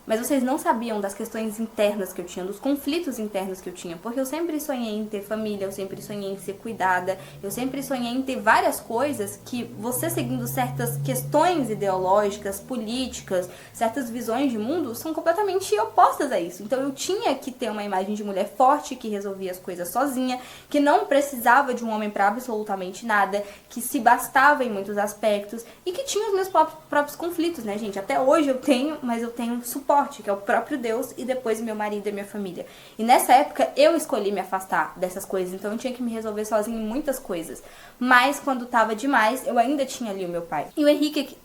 Mas vocês não sabiam das questões internas que eu tinha, dos conflitos internos que eu tinha. Porque eu sempre sonhei em ter família, eu sempre sonhei em ser cuidada, eu sempre sonhei em ter várias coisas que você seguindo certas questões ideológicas, políticas, certas visões de mundo, são completamente opostas a isso. Então eu tinha que ter uma imagem de mulher forte, que resolvia as coisas sozinha, que não precisava de um homem para absolutamente nada, que se bastava em muitos aspectos e que tinha os meus próprios conflitos, né, gente? Até hoje eu tenho, mas eu tenho suporte, que é o próprio Deus, e depois meu marido e minha família. E nessa época eu escolhi me afastar dessas coisas, então eu tinha que me resolver sozinha em muitas coisas. Mas quando tava demais, eu ainda tinha ali o meu pai. E o Henrique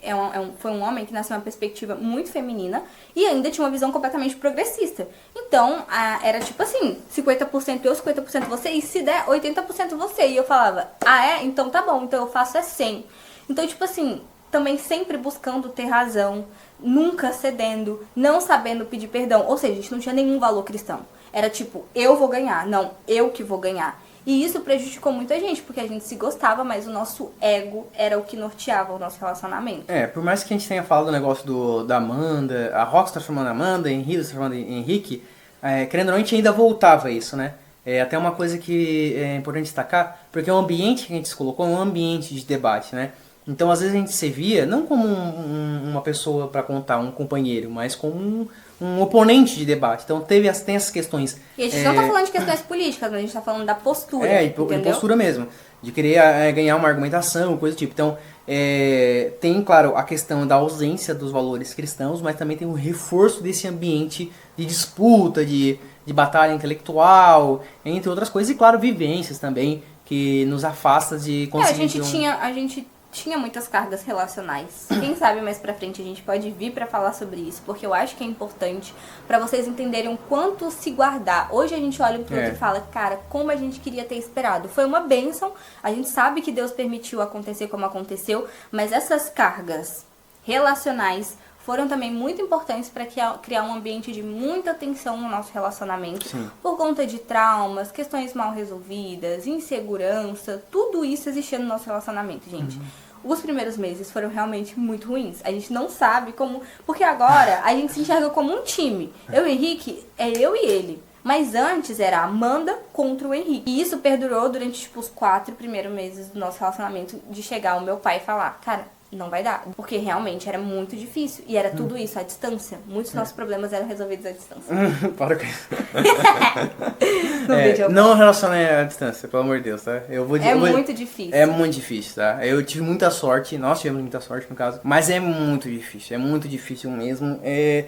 foi um homem que nasceu uma perspectiva muito feminina e ainda tinha uma visão completamente progressista. Então, era tipo assim, 50% eu, 50% você, e se der, 80% você. E eu falava, então tá bom, então eu faço 100. Então, tipo assim, também sempre buscando ter razão, nunca cedendo, não sabendo pedir perdão. Ou seja, a gente não tinha nenhum valor cristão. Era tipo, eu vou ganhar. Não, eu que vou ganhar. E isso prejudicou muita gente, porque a gente se gostava, mas o nosso ego era o que norteava o nosso relacionamento. Por mais que a gente tenha falado do negócio da Amanda, a Rox transformando a Amanda, Henrique transformando em Henrique, querendo ou não, a gente ainda voltava a isso, né? Até uma coisa que é importante destacar, porque o ambiente que a gente se colocou é um ambiente de debate, né? Então, às vezes a gente se via não como uma pessoa para contar, um companheiro, mas como um oponente de debate. Então, tem essas questões. E a gente não tá falando de questões políticas, mas a gente tá falando da postura, de postura mesmo. De querer ganhar uma argumentação, coisa do tipo. Então, tem, claro, a questão da ausência dos valores cristãos, mas também tem um reforço desse ambiente de disputa, de batalha intelectual, entre outras coisas. E, claro, vivências também, que nos afasta de conseguir... A gente tinha muitas cargas relacionais. Quem sabe mais pra frente a gente pode vir pra falar sobre isso, porque eu acho que é importante pra vocês entenderem o quanto se guardar. Hoje a gente olha pro outro e fala, cara, como a gente queria ter esperado. Foi uma bênção, a gente sabe que Deus permitiu acontecer como aconteceu, mas essas cargas relacionais foram também muito importantes para criar um ambiente de muita tensão no nosso relacionamento. Sim. Por conta de traumas, questões mal resolvidas, insegurança, tudo isso existia no nosso relacionamento, gente. Os primeiros meses foram realmente muito ruins. A gente não sabe como... Porque agora a gente se enxerga como um time. Eu e o Henrique, é eu e ele. Mas antes era a Amanda contra o Henrique. E isso perdurou durante, tipo, os 4 primeiros meses do nosso relacionamento, de chegar o meu pai e falar, cara, não vai dar. Porque realmente era muito difícil. E era tudo isso, à distância. Muitos dos nossos problemas eram resolvidos à distância. Para com isso. Não relacione à distância, pelo amor de Deus, tá? Muito difícil. É muito difícil, tá? Eu tive muita sorte, nós tivemos muita sorte no caso, mas é muito difícil mesmo.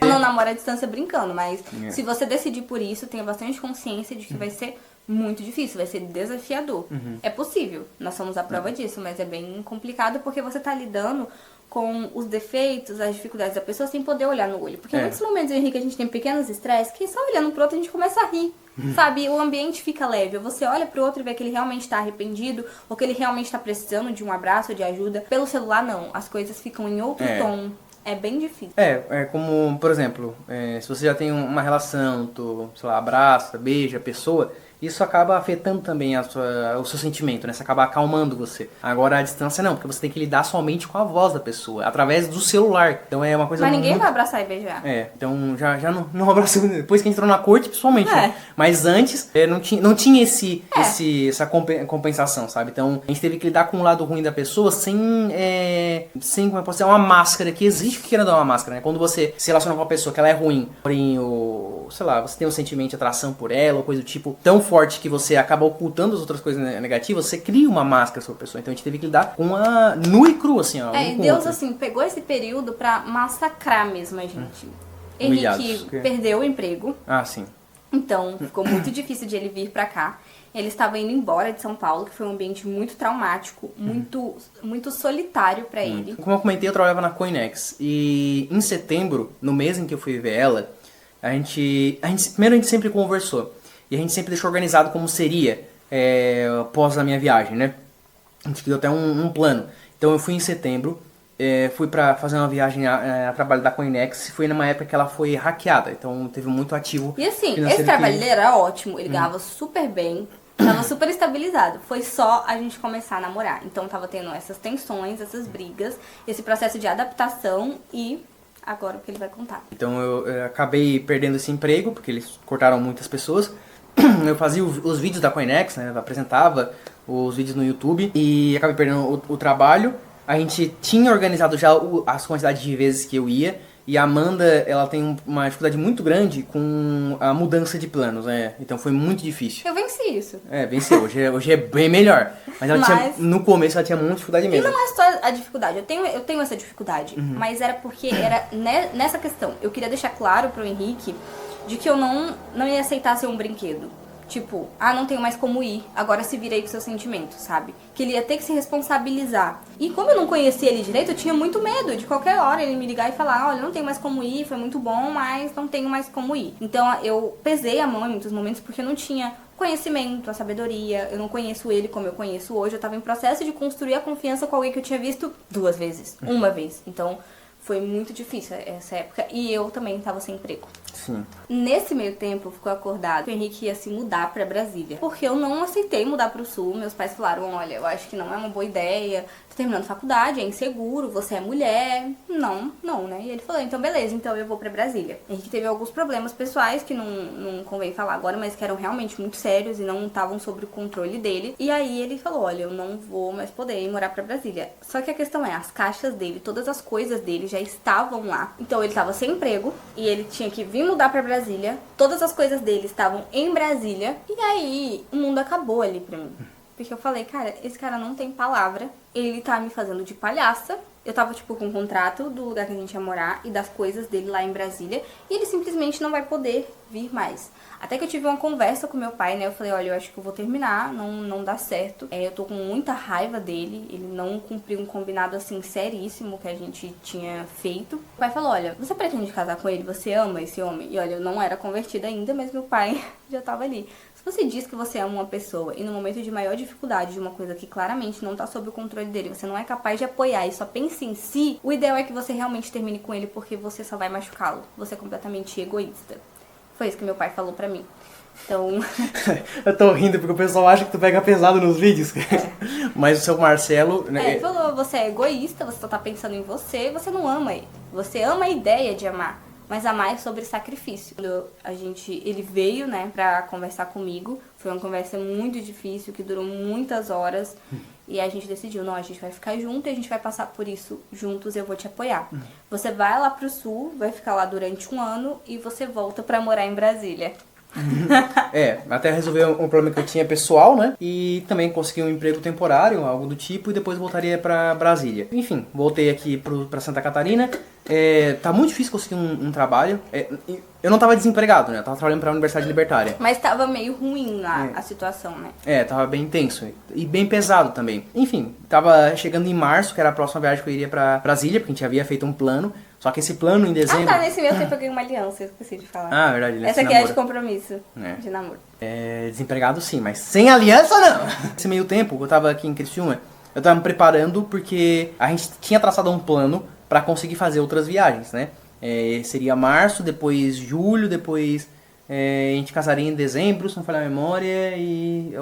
Eu não namoro à distância brincando, mas se você decidir por isso, tenha bastante consciência de que vai ser muito difícil, vai ser desafiador. É possível, nós somos a prova disso, mas é bem complicado porque você tá lidando com os defeitos, as dificuldades da pessoa sem poder olhar no olho. Porque em muitos momentos, Henrique, a gente tem pequenos estresses que só olhando pro outro a gente começa a rir. Sabe? O ambiente fica leve. Você olha pro outro e vê que ele realmente tá arrependido ou que ele realmente tá precisando de um abraço, de ajuda. Pelo celular, não. As coisas ficam em outro tom. É bem difícil. É como, por exemplo, se você já tem uma relação, tu, sei lá, abraça, beija a pessoa, isso acaba afetando também o seu sentimento, né? Você acaba acalmando você. Agora, a distância não, porque você tem que lidar somente com a voz da pessoa, através do celular. Então é uma coisa Mas ninguém vai abraçar e beijar. Então já não abraçou depois que entrou na corte, principalmente. Né? Mas antes, não tinha essa compensação, sabe? Então, a gente teve que lidar com o lado ruim da pessoa sem como eu posso dizer, uma máscara que existe, que querendo dar uma máscara, né? Quando você se relaciona com uma pessoa que ela é ruim, porém, sei lá, você tem um sentimento de atração por ela, ou coisa do tipo, tão forte que você acaba ocultando as outras coisas negativas, você cria uma máscara sobre a pessoa. Então a gente teve que lidar com a nua e crua, assim, ó. E Deus, assim, pegou esse período pra massacrar mesmo a gente. Henrique perdeu o emprego. Ah, sim. Então, ficou muito difícil de ele vir pra cá. Ele estava indo embora de São Paulo, que foi um ambiente muito traumático, muito solitário pra ele. Como eu comentei, eu trabalhava na Coinex. E em setembro, no mês em que eu fui ver ela, primeiro a gente sempre conversou. E a gente sempre deixou organizado como seria após a minha viagem, né? A gente criou até um plano. Então eu fui em setembro, fui pra fazer uma viagem a trabalho da Coinex. Foi numa época que ela foi hackeada, então teve muito ativo. E assim, esse trabalho dele era ótimo, ele ganhava super bem, tava super estabilizado. Foi só a gente começar a namorar. Então tava tendo essas tensões, essas brigas, esse processo de adaptação e... agora o que ele vai contar. Então eu acabei perdendo esse emprego, porque eles cortaram muitas pessoas. Eu fazia os vídeos da Coinex, né? Eu apresentava os vídeos no YouTube e acabei perdendo o trabalho. A gente tinha organizado já as quantidades de vezes que eu ia. E a Amanda, ela tem uma dificuldade muito grande com a mudança de planos, né? Então foi muito difícil. Eu venci isso. Venci. Hoje é bem melhor. Mas no começo ela tinha muita dificuldade mesmo. E não é só a dificuldade. Eu tenho essa dificuldade. Mas era porque era nessa questão. Eu queria deixar claro pro Henrique de que eu não ia aceitar ser um brinquedo. Tipo, não tenho mais como ir, agora se virei com seus sentimentos, sabe? Que ele ia ter que se responsabilizar. E como eu não conhecia ele direito, eu tinha muito medo de qualquer hora ele me ligar e falar, olha, não tenho mais como ir, foi muito bom, mas não tenho mais como ir. Então eu pesei a mão em muitos momentos porque eu não tinha conhecimento, a sabedoria, eu não conheço ele como eu conheço hoje, eu tava em processo de construir a confiança com alguém que eu tinha visto 2 vezes, uma vez. Então foi muito difícil essa época e eu também tava sem emprego. Sim. Nesse meio tempo, ficou acordado que o Henrique ia se mudar pra Brasília. Porque eu não aceitei mudar pro sul. Meus pais falaram, olha, eu acho que não é uma boa ideia. Tô terminando faculdade, é inseguro, você é mulher. Não, né? E ele falou, então beleza, então eu vou pra Brasília. O Henrique teve alguns problemas pessoais que não convém falar agora, mas que eram realmente muito sérios e não estavam sob o controle dele. E aí ele falou, olha, eu não vou mais poder ir morar pra Brasília. Só que a questão é, as caixas dele, todas as coisas dele já estavam lá. Então ele tava sem emprego e ele tinha que vir mudar pra Brasília. Todas as coisas dele estavam em Brasília. E aí o mundo acabou ali pra mim. Porque eu falei, cara, esse cara não tem palavra. Ele tá me fazendo de palhaça. Eu tava, tipo, com o contrato do lugar que a gente ia morar e das coisas dele lá em Brasília. E ele simplesmente não vai poder vir mais. Até que eu tive uma conversa com meu pai, né? Eu falei, olha, eu acho que eu vou terminar, não dá certo. Eu tô com muita raiva dele. Ele não cumpriu um combinado, assim, seríssimo que a gente tinha feito. O pai falou, olha, você pretende casar com ele? Você ama esse homem? E olha, eu não era convertida ainda, mas meu pai já tava ali. Se você diz que você ama uma pessoa e no momento de maior dificuldade de uma coisa que claramente não tá sob o controle dele, você não é capaz de apoiar e só pensa em si, o ideal é que você realmente termine com ele porque você só vai machucá-lo. Você é completamente egoísta. Foi isso que meu pai falou pra mim. Então... Eu tô rindo porque o pessoal acha que tu pega pesado nos vídeos. Mas o seu Marcelo... ele falou, você é egoísta, você só tá pensando em você não ama ele. Você ama a ideia de amar. Mas amar é sobre sacrifício. Quando ele veio, né, pra conversar comigo, foi uma conversa muito difícil, que durou muitas horas, e a gente decidiu, não, a gente vai ficar junto e a gente vai passar por isso juntos, eu vou te apoiar. Você vai lá pro sul, vai ficar lá durante 1 ano, e você volta pra morar em Brasília. Até resolver um problema que eu tinha pessoal, né? E também consegui um emprego temporário, algo do tipo, e depois voltaria pra Brasília. Enfim, voltei aqui pra Santa Catarina. Tá muito difícil conseguir um trabalho. Eu não tava desempregado, né? Eu tava trabalhando pra Universidade Libertária. Mas tava meio ruim a situação, né? Tava bem intenso. E bem pesado também. Enfim, tava chegando em março, que era a próxima viagem que eu iria pra Brasília, porque a gente havia feito um plano. Só que esse plano em dezembro... nesse meu tempo eu ganhei uma aliança, eu esqueci de falar. Verdade. Essa aqui é de compromisso, de namoro. Desempregado sim, mas sem aliança não! Nesse meio tempo, eu tava aqui em Criciúma, eu tava me preparando porque a gente tinha traçado um plano pra conseguir fazer outras viagens, né? Seria março, depois julho, depois a gente casaria em dezembro, se não falhar a memória, e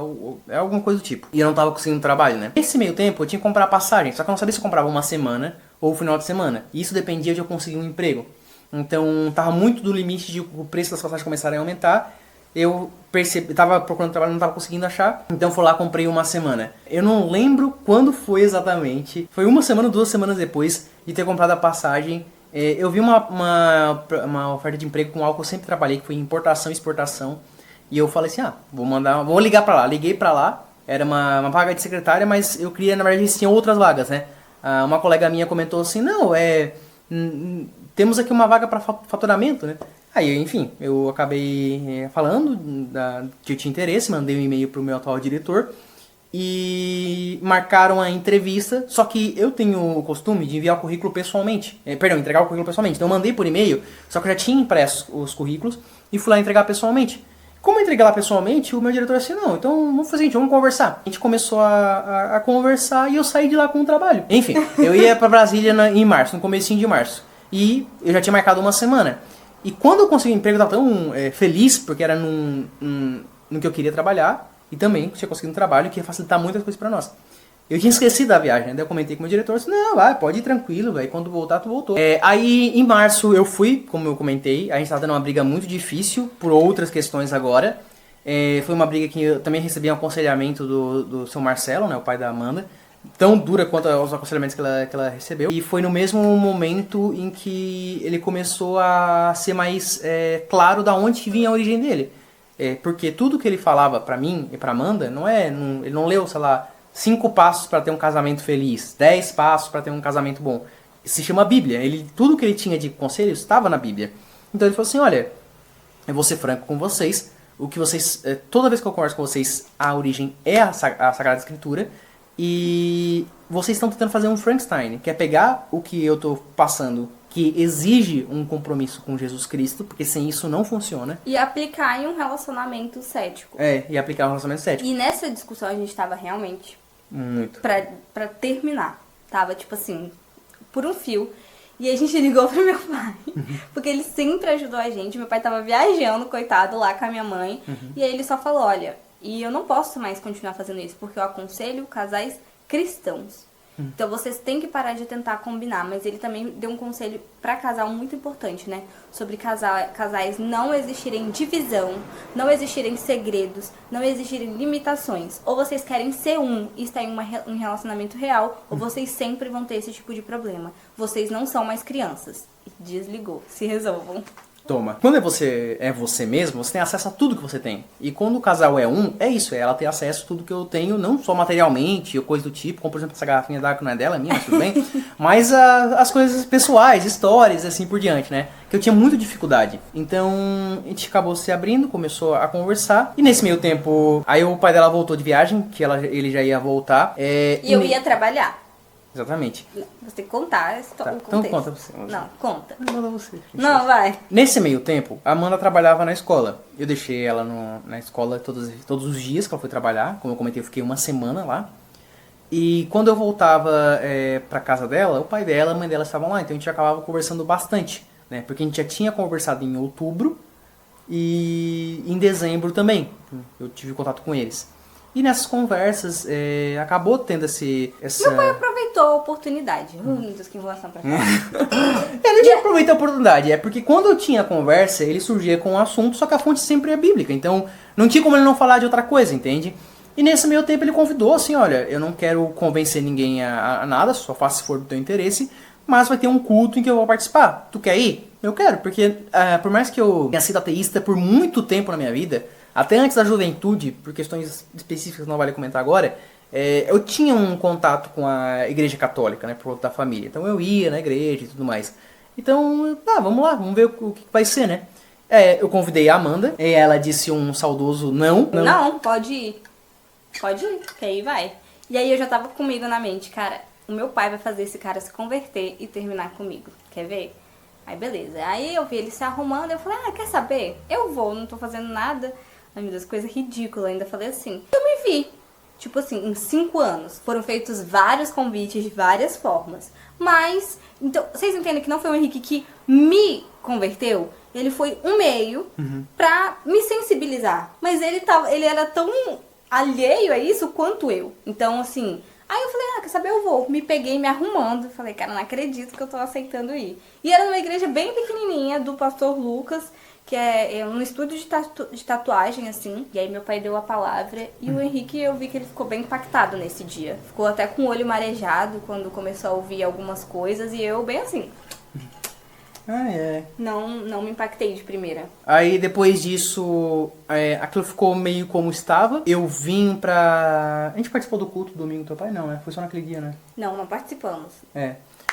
alguma coisa do tipo. E eu não tava conseguindo trabalho, né? Nesse meio tempo eu tinha que comprar passagem, só que eu não sabia se eu comprava uma semana ou final de semana. E isso dependia de eu conseguir um emprego. Então tava muito do limite de o preço das passagens começarem a aumentar. Eu tava procurando trabalho, não tava conseguindo achar. Então fui lá, comprei uma semana. Eu não lembro quando foi exatamente. Foi 1 semana ou 2 semanas depois de ter comprado a passagem. Eu vi uma oferta de emprego com algo que eu sempre trabalhei, que foi importação e exportação. E eu falei assim, vou ligar pra lá. Liguei pra lá, era uma vaga de secretária, mas eu queria, na verdade, eles tinham outras vagas, né? Uma colega minha comentou assim, temos aqui uma vaga para faturamento, né? Aí, enfim, eu acabei falando que eu tinha interesse, mandei um e-mail pro meu atual diretor e marcaram a entrevista, só que eu tenho o costume de enviar o currículo pessoalmente, entregar o currículo pessoalmente. Então eu mandei por e-mail, só que eu já tinha impresso os currículos e fui lá entregar pessoalmente. Como eu entreguei lá pessoalmente, o meu diretor disse, não, então vamos fazer o seguinte, vamos conversar. A gente começou a conversar e eu saí de lá com o trabalho. Enfim, eu ia pra Brasília em março, no comecinho de março. E eu já tinha marcado 1 semana. E quando eu consegui o emprego, eu tava tão feliz, porque era no que eu queria trabalhar. E também tinha conseguido um trabalho que ia facilitar muitas coisas pra nós. Eu tinha esquecido da viagem, né? Daí eu comentei com o meu diretor, disse, não, pode ir tranquilo, velho, quando voltar, tu voltou. Aí, em março, eu fui, como eu comentei, a gente tava tendo uma briga muito difícil, por outras questões agora. Foi uma briga que eu também recebi um aconselhamento do seu Marcelo, né, o pai da Amanda, tão dura quanto os aconselhamentos que ela recebeu. E foi no mesmo momento em que ele começou a ser mais claro da onde vinha a origem dele. Porque tudo que ele falava pra mim e pra Amanda, ele não leu, sei lá, 5 passos para ter um casamento feliz, 10 passos para ter um casamento bom. Se chama Bíblia. Tudo que ele tinha de conselhos estava na Bíblia. Então ele falou assim, olha, eu vou ser franco com vocês, o que vocês, toda vez que eu converso com vocês, a origem é a Sagrada Escritura, e vocês estão tentando fazer um Frankenstein, que é pegar o que eu estou passando, que exige um compromisso com Jesus Cristo, porque sem isso não funciona. E aplicar em um relacionamento cético. E aplicar um relacionamento cético. E nessa discussão a gente tava realmente... Muito. Pra terminar. Tava, tipo assim, por um fio. E a gente ligou pro meu pai. Porque ele sempre ajudou a gente. Meu pai tava viajando, coitado, lá com a minha mãe. E aí ele só falou, olha, e eu não posso mais continuar fazendo isso, porque eu aconselho casais cristãos. Então vocês têm que parar de tentar combinar, mas ele também deu um conselho para casal muito importante, né? Sobre casais não existirem divisão, não existirem segredos, não existirem limitações. Ou vocês querem ser e estar em um relacionamento real, ou vocês sempre vão ter esse tipo de problema. Vocês não são mais crianças. E desligou, se resolvam. Toma. Quando você mesmo, você tem acesso a tudo que você tem. E quando o casal é isso, ela tem acesso a tudo que eu tenho, não só materialmente ou coisa do tipo, como por exemplo essa garrafinha d'água que não é dela, é minha, mas tudo bem, mas as coisas pessoais, histórias, assim por diante, né? Que eu tinha muita dificuldade. Então, a gente acabou se abrindo, começou a conversar, e nesse meio tempo, aí o pai dela voltou de viagem, que ele já ia voltar. E eu ia trabalhar. Exatamente. Você tem que contar a história, Tá, o então contexto. conta você. Não, conta. Manda você. Não, vai. Nesse meio tempo, a Amanda trabalhava na escola. Eu deixei ela na escola todos os dias que ela foi trabalhar. Como eu comentei, eu fiquei uma semana lá. E quando eu voltava pra casa dela, o pai dela e a mãe dela estavam lá. Então a gente acabava conversando bastante, né? Porque a gente já tinha conversado em outubro e em dezembro também. Eu tive contato com eles. E nessas conversas, acabou tendo essa... Meu pai aproveitou a oportunidade. Deus, que enrolação pra cá. Eu não tinha que aproveitar a oportunidade. É porque quando eu tinha conversa, ele surgia com um assunto, só que a fonte sempre é bíblica. Então, não tinha como ele não falar de outra coisa, entende? E nesse meio tempo ele convidou assim, olha, eu não quero convencer ninguém a nada, só faça se for do teu interesse, mas vai ter um culto em que eu vou participar. Tu quer ir? Eu quero, porque por mais que eu tenha sido ateísta por muito tempo na minha vida, até antes da juventude, por questões específicas que não vale comentar agora, eu tinha um contato com a igreja católica, né, por conta da família. Então eu ia na igreja e tudo mais. Então, vamos lá, vamos ver o que vai ser, né? Eu convidei a Amanda, e ela disse um saudoso não. Não, pode ir. Pode ir, que aí vai. E aí eu já tava comigo na mente, cara, o meu pai vai fazer esse cara se converter e terminar comigo. Quer ver? Aí beleza. Aí eu vi ele se arrumando, eu falei, quer saber? Eu vou, não tô fazendo nada. Ai meu Deus, coisa ridícula, ainda falei assim. Eu me vi. Tipo assim, em 5 anos foram feitos vários convites de várias formas. Mas, então, vocês entendem que não foi o Henrique que me converteu? Ele foi um meio pra me sensibilizar. Mas ele era tão alheio a isso quanto eu. Então, assim, aí eu falei, quer saber, eu vou. Me peguei me arrumando. Falei, cara, não acredito que eu tô aceitando ir. E era numa igreja bem pequenininha do pastor Lucas, que é um estúdio de tatuagem, assim. E aí meu pai deu a palavra. E o Henrique, eu vi que ele ficou bem impactado nesse dia. Ficou até com o olho marejado quando começou a ouvir algumas coisas. E eu bem assim... Não me impactei de primeira. Aí depois disso, aquilo ficou meio como estava. Eu vim pra... A gente participou do culto domingo do teu pai? Não, né? Foi só naquele dia, né? Não participamos.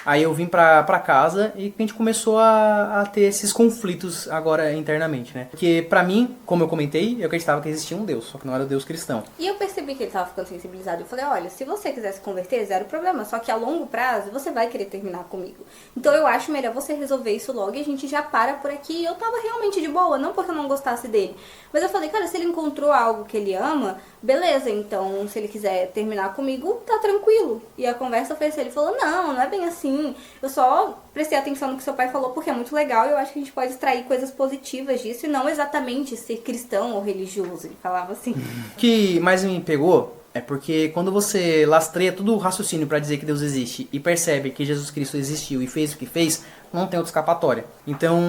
Aí eu vim pra casa e a gente começou a ter esses conflitos agora internamente, né? Porque pra mim, como eu comentei, eu acreditava que existia um Deus, só que não era o Deus cristão. E eu percebi que ele tava ficando sensibilizado. Eu falei, olha, se você quiser se converter, zero problema. Só que a longo prazo, você vai querer terminar comigo. Então eu acho melhor você resolver isso logo e a gente já para por aqui. Eu tava realmente de boa, não porque eu não gostasse dele. Mas eu falei, cara, se ele encontrou algo que ele ama, beleza. Então, se ele quiser terminar comigo, tá tranquilo. E a conversa foi assim, ele falou, não é bem assim. Eu só prestei atenção no que seu pai falou porque é muito legal e eu acho que a gente pode extrair coisas positivas disso e não exatamente ser cristão ou religioso. Ele falava assim. O que mais me pegou é porque quando você lastreia todo o raciocínio pra dizer que Deus existe e percebe que Jesus Cristo existiu e fez o que fez, não tem outra escapatória. Então,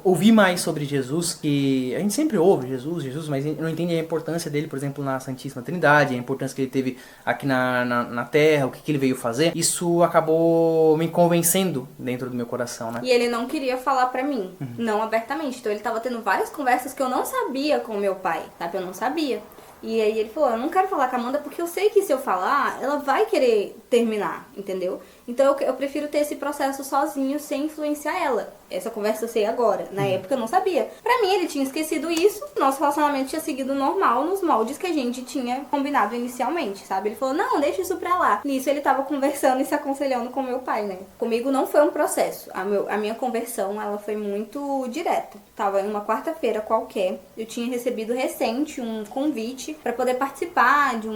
ouvir mais sobre Jesus, que a gente sempre ouve Jesus, mas não entende a importância dele, por exemplo, na Santíssima Trindade, a importância que ele teve aqui na Terra, o que ele veio fazer. Isso acabou me convencendo dentro do meu coração, né? E ele não queria falar pra mim, não abertamente. Então ele tava tendo várias conversas que eu não sabia com meu pai, sabe? Eu não sabia. E aí ele falou, eu não quero falar com a Amanda porque eu sei que se eu falar, ela vai querer terminar, entendeu? Então eu prefiro ter esse processo sozinho, sem influenciar ela. Essa conversa eu sei agora. Na época eu não sabia. Pra mim ele tinha esquecido isso, nosso relacionamento tinha seguido normal nos moldes que a gente tinha combinado inicialmente, sabe? Ele falou, não, deixa isso pra lá. Nisso ele tava conversando e se aconselhando com meu pai, né? Comigo não foi um processo. A minha conversão, ela foi muito direta. Tava em uma quarta-feira qualquer. Eu tinha recebido recente um convite pra poder participar de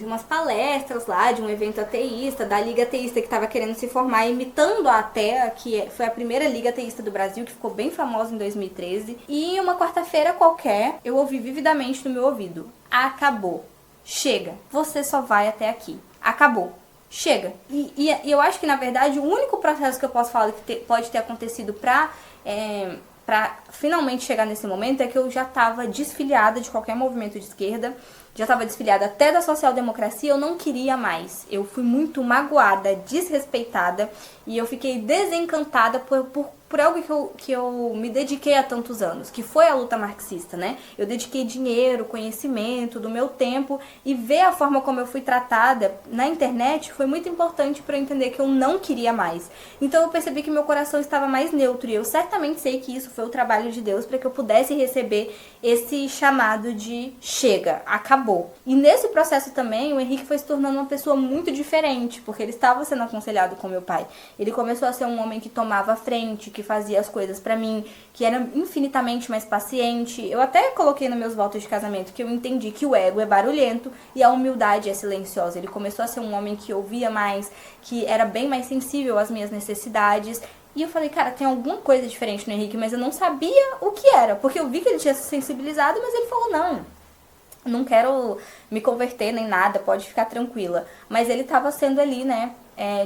umas palestras lá, de um evento ateísta, da Liga Ateísta que tava querendo se formar, imitando a ATEA, que foi a primeira Liga Ateísta do Brasil, que ficou bem famosa em 2013. E uma quarta-feira qualquer, eu ouvi vividamente no meu ouvido: acabou. Chega. Você só vai até aqui. Acabou. Chega. E eu acho que, na verdade, o único processo que eu posso falar que pode ter acontecido pra finalmente chegar nesse momento é que eu já estava desfiliada de qualquer movimento de esquerda, já estava desfiliada até da social-democracia, eu não queria mais. Eu fui muito magoada, desrespeitada e eu fiquei desencantada por algo que eu me dediquei há tantos anos, que foi a luta marxista, né? Eu dediquei dinheiro, conhecimento, do meu tempo, e ver a forma como eu fui tratada na internet foi muito importante para eu entender que eu não queria mais. Então eu percebi que meu coração estava mais neutro, e eu certamente sei que isso foi o trabalho de Deus para que eu pudesse receber esse chamado de chega, acabou. acabou. E nesse processo também, o Henrique foi se tornando uma pessoa muito diferente, porque ele estava sendo aconselhado com meu pai. Ele começou a ser um homem que tomava a frente, que fazia as coisas pra mim, que era infinitamente mais paciente. Eu até coloquei nos meus votos de casamento que eu entendi que o ego é barulhento e a humildade é silenciosa. Ele começou a ser um homem que ouvia mais, que era bem mais sensível às minhas necessidades. E eu falei, cara, tem alguma coisa diferente no Henrique, mas eu não sabia o que era. Porque eu vi que ele tinha se sensibilizado, mas ele falou, não quero me converter nem nada, pode ficar tranquila. Mas ele estava sendo ali, né,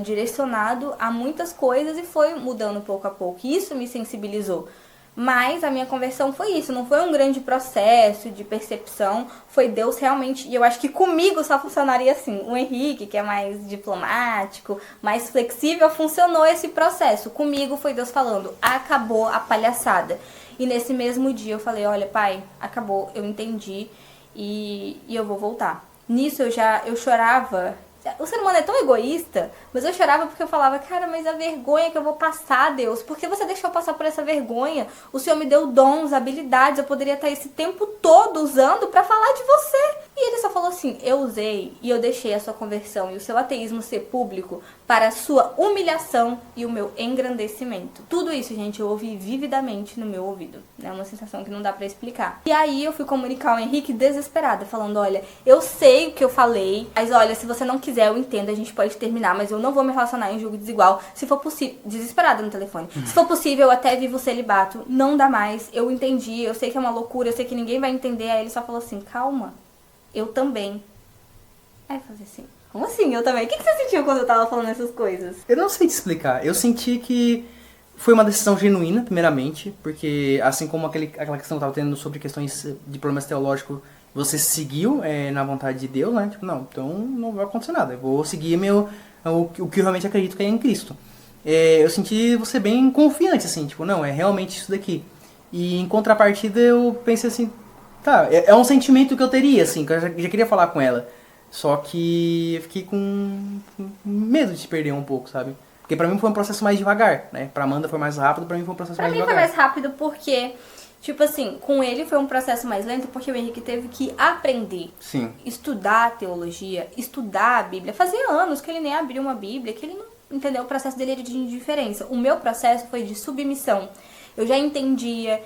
direcionado a muitas coisas e foi mudando pouco a pouco. E isso me sensibilizou. Mas a minha conversão foi isso, não foi um grande processo de percepção, foi Deus realmente, e eu acho que comigo só funcionaria assim. O Henrique, que é mais diplomático, mais flexível, funcionou esse processo. Comigo foi Deus falando, acabou a palhaçada. E nesse mesmo dia eu falei, olha pai, acabou, eu entendi e eu vou voltar. Nisso eu chorava. O ser humano é tão egoísta, mas eu chorava porque eu falava, cara, mas a vergonha que eu vou passar, Deus, por que você deixou eu passar por essa vergonha? O Senhor me deu dons, habilidades, eu poderia estar esse tempo todo usando pra falar de você. E ele só falou assim, eu usei e eu deixei a sua conversão e o seu ateísmo ser público para a sua humilhação e o meu engrandecimento. Tudo isso, gente, eu ouvi vividamente no meu ouvido. É uma sensação que não dá pra explicar. E aí eu fui comunicar ao Henrique desesperada, falando, olha, eu sei o que eu falei, mas olha, se você não quiser, eu entendo, a gente pode terminar, mas eu não vou me relacionar em jogo desigual. Se for possível, desesperada no telefone. Se for possível, eu até vivo o celibato. Não dá mais, eu entendi, eu sei que é uma loucura, eu sei que ninguém vai entender. Aí ele só falou assim, calma, eu também. Aí eu falei assim, como assim eu também? O que você sentiu quando eu tava falando essas coisas? Eu não sei te explicar. Eu senti que foi uma decisão genuína, primeiramente, porque assim como aquela questão que eu tava tendo sobre questões de problemas teológicos, você seguiu na vontade de Deus, né? Tipo, não, então não vai acontecer nada. Eu vou seguir o que eu realmente acredito que é em Cristo. Eu senti você bem confiante, assim, tipo, não, é realmente isso daqui. E em contrapartida eu pensei assim, tá, é um sentimento que eu teria, assim, que eu já queria falar com ela. Só que eu fiquei com medo de te perder um pouco, sabe? Porque pra mim foi um processo mais devagar, né? Pra Amanda foi mais rápido, pra mim foi um processo mais devagar. Pra mim foi mais rápido porque, tipo assim, com ele foi um processo mais lento porque o Henrique teve que aprender. Sim. Estudar teologia, estudar a Bíblia. Fazia anos que ele nem abriu uma Bíblia, que ele não, entendeu? O processo dele era de indiferença. O meu processo foi de submissão. Eu já entendia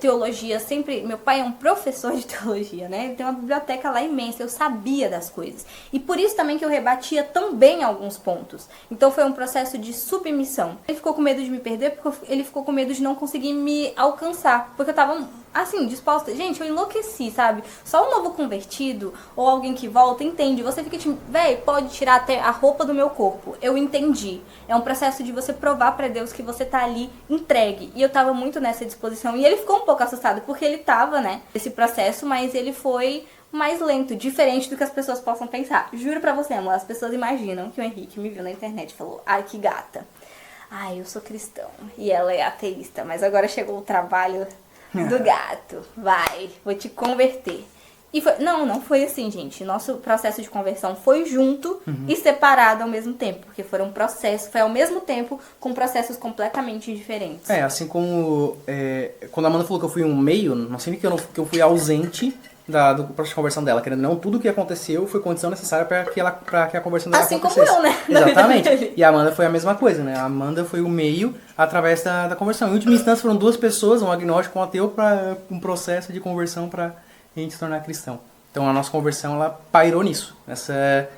teologia sempre. Meu pai é um professor de teologia, né? Ele tem uma biblioteca lá imensa. Eu sabia das coisas. E por isso também que eu rebatia tão bem alguns pontos. Então foi um processo de submissão. Ele ficou com medo de me perder porque ele ficou com medo de não conseguir me alcançar. Porque eu tava, assim, disposta. Gente, eu enlouqueci, sabe? Só um novo convertido ou alguém que volta entende. Você fica tipo, véi, pode tirar até a roupa do meu corpo. Eu entendi. É um processo de você provar pra Deus que você tá ali entregue. E eu tava muito nessa disposição. E ele ficou um pouco assustado, porque ele tava, né, nesse processo, mas ele foi mais lento, diferente do que as pessoas possam pensar. Juro pra você, amor, as pessoas imaginam que o Henrique me viu na internet e falou, ai, que gata. Ai, eu sou cristão e ela é ateísta, mas agora chegou o trabalho do gato. Vai, vou te converter. E foi, não foi assim, gente. Nosso processo de conversão foi junto e separado ao mesmo tempo. Porque foi ao mesmo tempo com processos completamente diferentes. Assim como quando a Amanda falou que eu fui um meio, não significa que eu fui ausente do processo de conversão dela. Querendo ou não, tudo que aconteceu foi condição necessária para que a conversão dela acontecesse. Assim como eu, né? Exatamente. E a Amanda foi a mesma coisa, né? A Amanda foi o meio através da conversão. Em última instância foram duas pessoas, um agnóstico e um ateu, para um processo de conversão para a gente se tornar cristão. Então a nossa conversão ela pairou nisso, nessa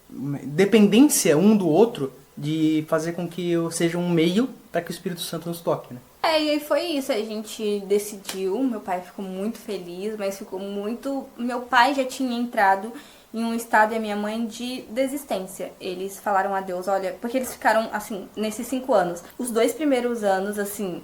dependência um do outro de fazer com que eu seja um meio para que o Espírito Santo nos toque, né? E aí foi isso, a gente decidiu, meu pai ficou muito feliz, mas ficou muito... Meu pai já tinha entrado em um estado, e a minha mãe, de desistência. Eles falaram a Deus, olha, porque eles ficaram, assim, nesses 5 anos, os 2 primeiros anos, assim,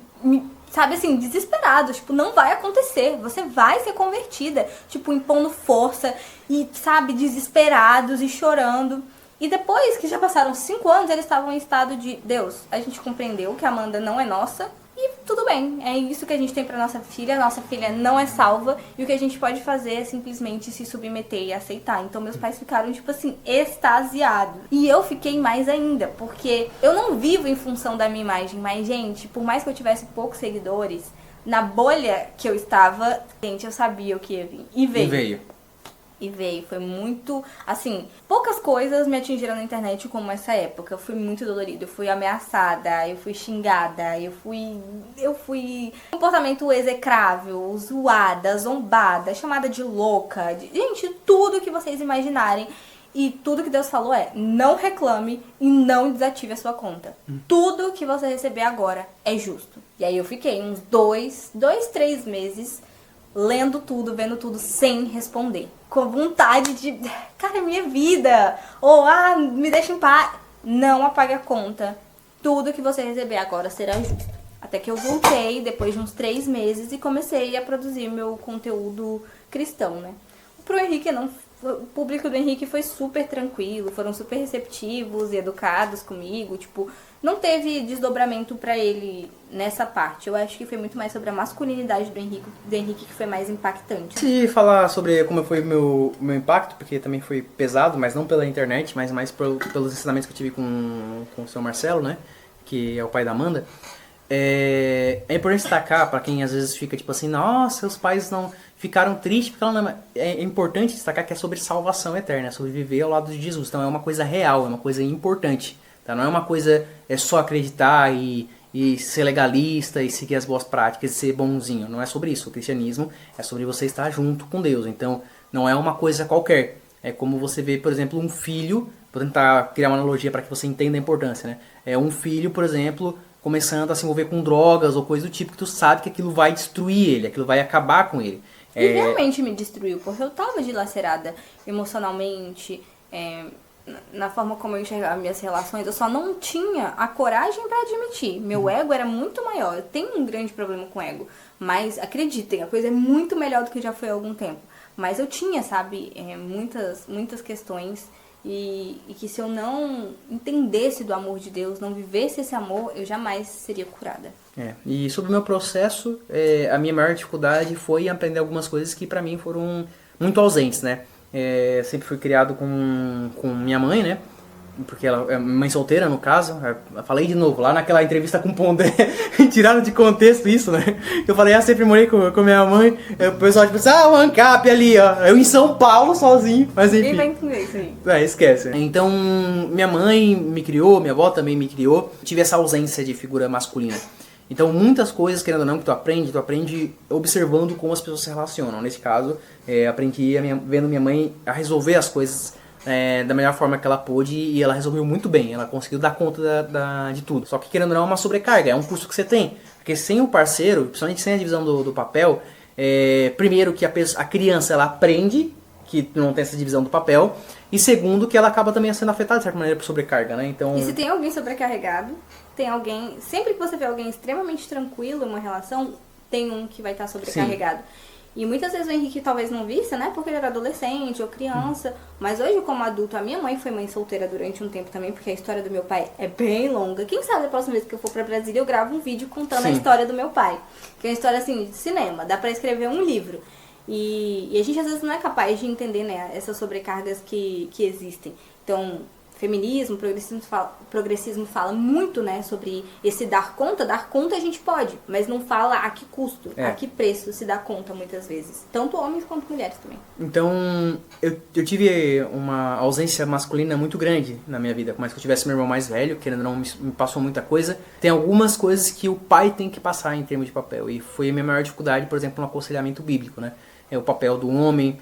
sabe, assim, desesperados, tipo, não vai acontecer, você vai ser convertida, tipo, impondo força e, sabe, desesperados e chorando. E depois que já passaram 5 anos, eles estavam em estado de, Deus, a gente compreendeu que a Amanda não é nossa, e tudo bem, é isso que a gente tem pra nossa filha não é salva, e o que a gente pode fazer é simplesmente se submeter e aceitar. Então meus pais ficaram, tipo assim, extasiados. E eu fiquei mais ainda, porque eu não vivo em função da minha imagem, mas, gente, por mais que eu tivesse poucos seguidores, na bolha que eu estava, gente, eu sabia o que ia vir. E veio. E veio. Foi muito, assim, poucas coisas me atingiram na internet como essa época. Eu fui muito dolorida, eu fui ameaçada, eu fui xingada, eu fui comportamento execrável, zoada, zombada, chamada de louca. Gente, tudo que vocês imaginarem. E tudo que Deus falou é, não reclame e não desative a sua conta. Tudo que você receber agora é justo. E aí eu fiquei uns 3 meses lendo tudo, vendo tudo, sem responder. Com vontade de, cara, é minha vida. Ou, me deixa em paz. Não apague a conta. Tudo que você receber agora será justo. Até que eu voltei, depois de uns 3 meses, e comecei a produzir meu conteúdo cristão, né? Pro Henrique não. O público do Henrique foi super tranquilo, foram super receptivos e educados comigo, tipo, não teve desdobramento pra ele nessa parte. Eu acho que foi muito mais sobre a masculinidade do Henrique que foi mais impactante. Se falar sobre como foi meu impacto, porque também foi pesado, mas não pela internet, mas mais pelos ensinamentos que eu tive com o seu Marcelo, né, que é o pai da Amanda. É importante destacar, para quem às vezes fica tipo assim, nossa, seus pais não ficaram tristes, porque ela não... É importante destacar que é sobre salvação eterna, é sobre viver ao lado de Jesus. Então é uma coisa real, é uma coisa importante, tá? Não é uma coisa só acreditar e ser legalista e seguir as boas práticas e ser bonzinho. Não é sobre isso. O cristianismo é sobre você estar junto com Deus. Então não é uma coisa qualquer. É como você vê, por exemplo, um filho, vou tentar criar uma analogia para que você entenda a importância, né? É um filho, por exemplo, começando a se envolver com drogas ou coisa do tipo, que tu sabe que aquilo vai destruir ele, aquilo vai acabar com ele. E realmente me destruiu, porque eu tava dilacerada emocionalmente, na forma como eu enxergava minhas relações, eu só não tinha a coragem pra admitir. Meu ego era muito maior, eu tenho um grande problema com ego, mas acreditem, a coisa é muito melhor do que já foi há algum tempo. Mas eu tinha, sabe, muitas questões. E que se eu não entendesse do amor de Deus, não vivesse esse amor, eu jamais seria curada. E sobre o meu processo, a minha maior dificuldade foi aprender algumas coisas que pra mim foram muito ausentes, né? Sempre fui criado com minha mãe, né? Porque ela é mãe solteira, no caso. Eu falei de novo, lá naquela entrevista com o Pondé, tiraram de contexto isso, né? Eu falei, sempre morei com minha mãe. O pessoal tipo assim, o ANCAP ali, ó. Eu em São Paulo, sozinho. Mas enfim. Quem vai entender isso aí? Esquece. Então, minha mãe me criou, minha avó também me criou. Tive essa ausência de figura masculina. Então, muitas coisas, querendo ou não, que tu aprende observando como as pessoas se relacionam. Nesse caso, aprendi vendo minha mãe a resolver as coisas da melhor forma que ela pôde, e ela resolveu muito bem, ela conseguiu dar conta de tudo. Só que, querendo ou não, é uma sobrecarga, é um custo que você tem. Porque sem o parceiro, principalmente sem a divisão do papel, primeiro que a criança ela aprende que não tem essa divisão do papel, e segundo que ela acaba também sendo afetada de certa maneira por sobrecarga, né? Então... E se tem alguém sobrecarregado, tem alguém... Sempre que você vê alguém extremamente tranquilo em uma relação, tem um que vai estar sobrecarregado. Sim. E muitas vezes o Henrique talvez não visse, né? Porque ele era adolescente ou criança. Mas hoje, como adulto, a minha mãe foi mãe solteira durante um tempo também, porque a história do meu pai é bem longa. Quem sabe a próxima vez que eu for pra Brasília, eu gravo um vídeo contando a história do meu pai. Que é uma história, assim, de cinema. Dá pra escrever um livro. E a gente, às vezes, não é capaz de entender, né? Essas sobrecargas que existem. Então... Feminismo, progressismo fala muito, né, sobre esse dar conta. Dar conta a gente pode, mas não fala a que custo, a que preço se dá conta muitas vezes. Tanto homens quanto mulheres também. Então, eu tive uma ausência masculina muito grande na minha vida. Por mais que eu tivesse meu irmão mais velho, que ainda não me passou muita coisa, tem algumas coisas que o pai tem que passar em termos de papel. E foi a minha maior dificuldade, por exemplo, no aconselhamento bíblico, né? O papel do homem.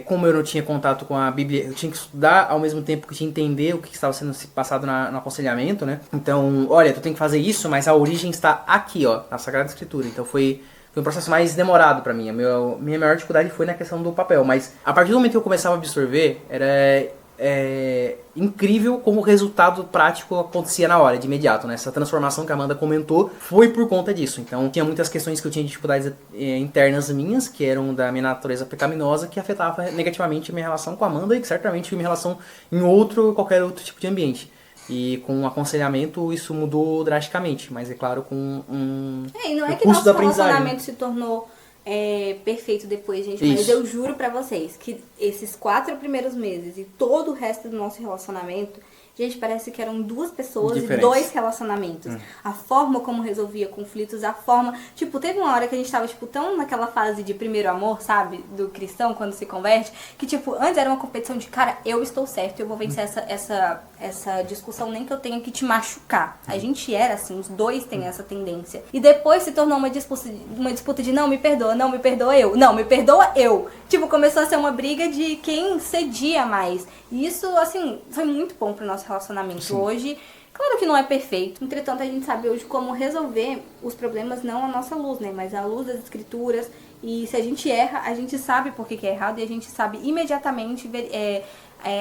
Como eu não tinha contato com a Bíblia, eu tinha que estudar ao mesmo tempo que tinha que entender o que estava sendo passado no aconselhamento, né? Então, olha, tu tem que fazer isso, mas a origem está aqui, ó, na Sagrada Escritura. Então foi um processo mais demorado pra mim. Minha maior dificuldade foi na questão do papel, mas a partir do momento que eu começava a absorver, era incrível como o resultado prático acontecia na hora, de imediato, né? Essa transformação que a Amanda comentou foi por conta disso. Então tinha muitas questões que eu tinha dificuldades internas minhas, que eram da minha natureza pecaminosa, que afetava negativamente a minha relação com a Amanda e certamente a minha relação em qualquer outro tipo de ambiente. E com o aconselhamento isso mudou drasticamente, mas é claro com e não é que nosso relacionamento se tornou perfeito depois, gente, mas eu juro pra vocês que esses 4 primeiros meses e todo o resto do nosso relacionamento, Gente, parece que eram duas pessoas Diferentes. e dois relacionamentos. A forma como resolvia conflitos, a forma... Tipo, teve uma hora que a gente tava, tipo, tão naquela fase de primeiro amor, sabe? Do cristão, quando se converte. Que, tipo, antes era uma competição de, cara, eu estou certo, eu vou vencer essa discussão, nem que eu tenha que te machucar. A gente era assim, os dois têm essa tendência. E depois se tornou uma disputa de não, me perdoa eu. Não, me perdoa eu. Tipo, começou a ser uma briga de quem cedia mais. E isso, assim, foi muito bom pro nosso relacionamento. Sim. Hoje, claro que não é perfeito. Entretanto, a gente sabe hoje como resolver os problemas, não a nossa luz, né? Mas a luz das escrituras. E se a gente erra, a gente sabe por que é errado e a gente sabe imediatamente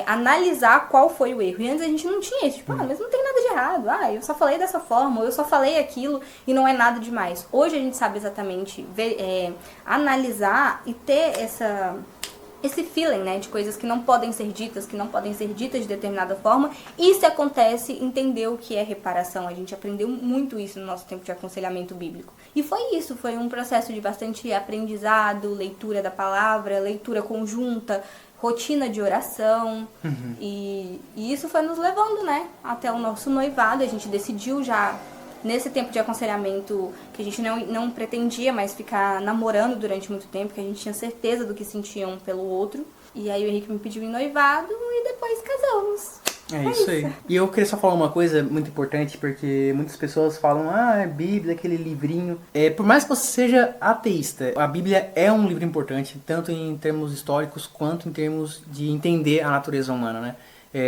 analisar qual foi o erro. E antes a gente não tinha isso. Tipo, mas não tem nada de errado. Eu só falei dessa forma, ou eu só falei aquilo e não é nada demais. Hoje a gente sabe exatamente analisar e ter esse feeling, né, de coisas que não podem ser ditas, de determinada forma. E se acontece, entender o que é reparação. A gente aprendeu muito isso no nosso tempo de aconselhamento bíblico. E foi isso, foi um processo de bastante aprendizado, leitura da palavra, leitura conjunta, rotina de oração. E isso foi nos levando, né, até o nosso noivado. A gente decidiu já... Nesse tempo de aconselhamento, que a gente não pretendia mais ficar namorando durante muito tempo, que a gente tinha certeza do que sentia um pelo outro. E aí o Henrique me pediu em noivado e depois casamos. É isso aí. E eu queria só falar uma coisa muito importante, porque muitas pessoas falam, é Bíblia, aquele livrinho. Por mais que você seja ateísta, a Bíblia é um livro importante, tanto em termos históricos quanto em termos de entender a natureza humana, né?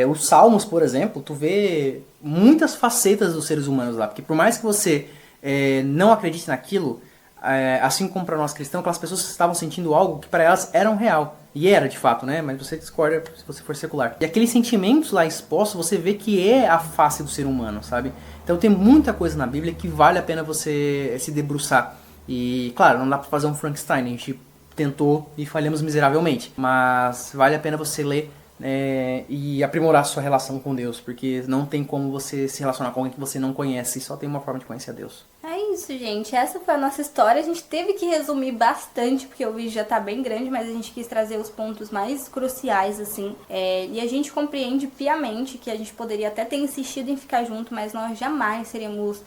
Os Salmos, por exemplo, tu vê muitas facetas dos seres humanos lá. Porque por mais que você não acredite naquilo, assim como para nós cristãos, aquelas pessoas estavam sentindo algo que para elas era um real. E era, de fato, né? Mas você discorda se você for secular. E aqueles sentimentos lá expostos, você vê que é a face do ser humano, sabe? Então tem muita coisa na Bíblia que vale a pena você se debruçar. E, claro, não dá pra fazer um Frankenstein. A gente tentou e falhamos miseravelmente. Mas vale a pena você ler e aprimorar sua relação com Deus, porque não tem como você se relacionar com alguém que você não conhece, só tem uma forma de conhecer a Deus. É isso, gente. Essa foi a nossa história. A gente teve que resumir bastante, porque o vídeo já tá bem grande, mas a gente quis trazer os pontos mais cruciais, assim. E a gente compreende piamente que a gente poderia até ter insistido em ficar junto, mas nós jamais seríamos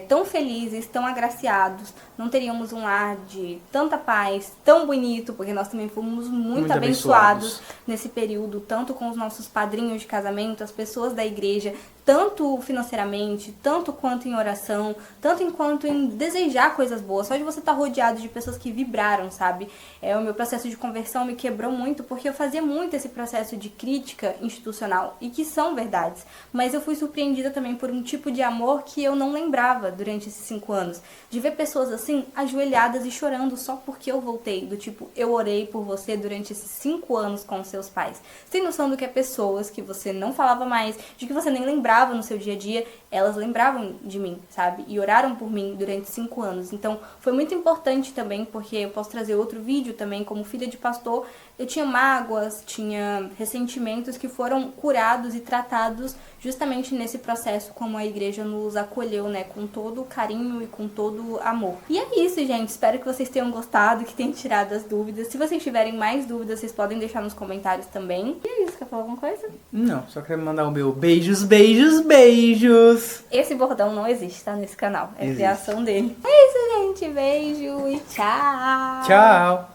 tão felizes, tão agraciados, não teríamos um lar de tanta paz, tão bonito, porque nós também fomos muito abençoados nesse período, tanto com os nossos padrinhos de casamento, as pessoas da igreja, tanto financeiramente, tanto quanto em oração, tanto quanto em desejar coisas boas. Só de você estar rodeado de pessoas que vibraram, sabe? O meu processo de conversão me quebrou muito, porque eu fazia muito esse processo de crítica institucional, e que são verdades. Mas eu fui surpreendida também por um tipo de amor que eu não lembrava durante esses 5 anos. De ver pessoas assim, ajoelhadas e chorando só porque eu voltei. Do tipo, eu orei por você durante esses 5 anos com os seus pais. Sem noção do que é pessoas que você não falava mais, de que você nem lembrava no seu dia a dia, elas lembravam de mim, sabe? E oraram por mim durante 5 anos. Então, foi muito importante também, porque eu posso trazer outro vídeo também, como filha de pastor, eu tinha mágoas, tinha ressentimentos que foram curados e tratados justamente nesse processo, como a igreja nos acolheu, né? Com todo o carinho e com todo o amor. E é isso, gente. Espero que vocês tenham gostado, que tenham tirado as dúvidas. Se vocês tiverem mais dúvidas, vocês podem deixar nos comentários também. E é isso. Quer falar alguma coisa? Não, só quero mandar o meu beijos, beijos, beijos. Esse bordão não existe, tá? Nesse canal. É Existe. criação dele. É isso, gente. Beijo e tchau. Tchau.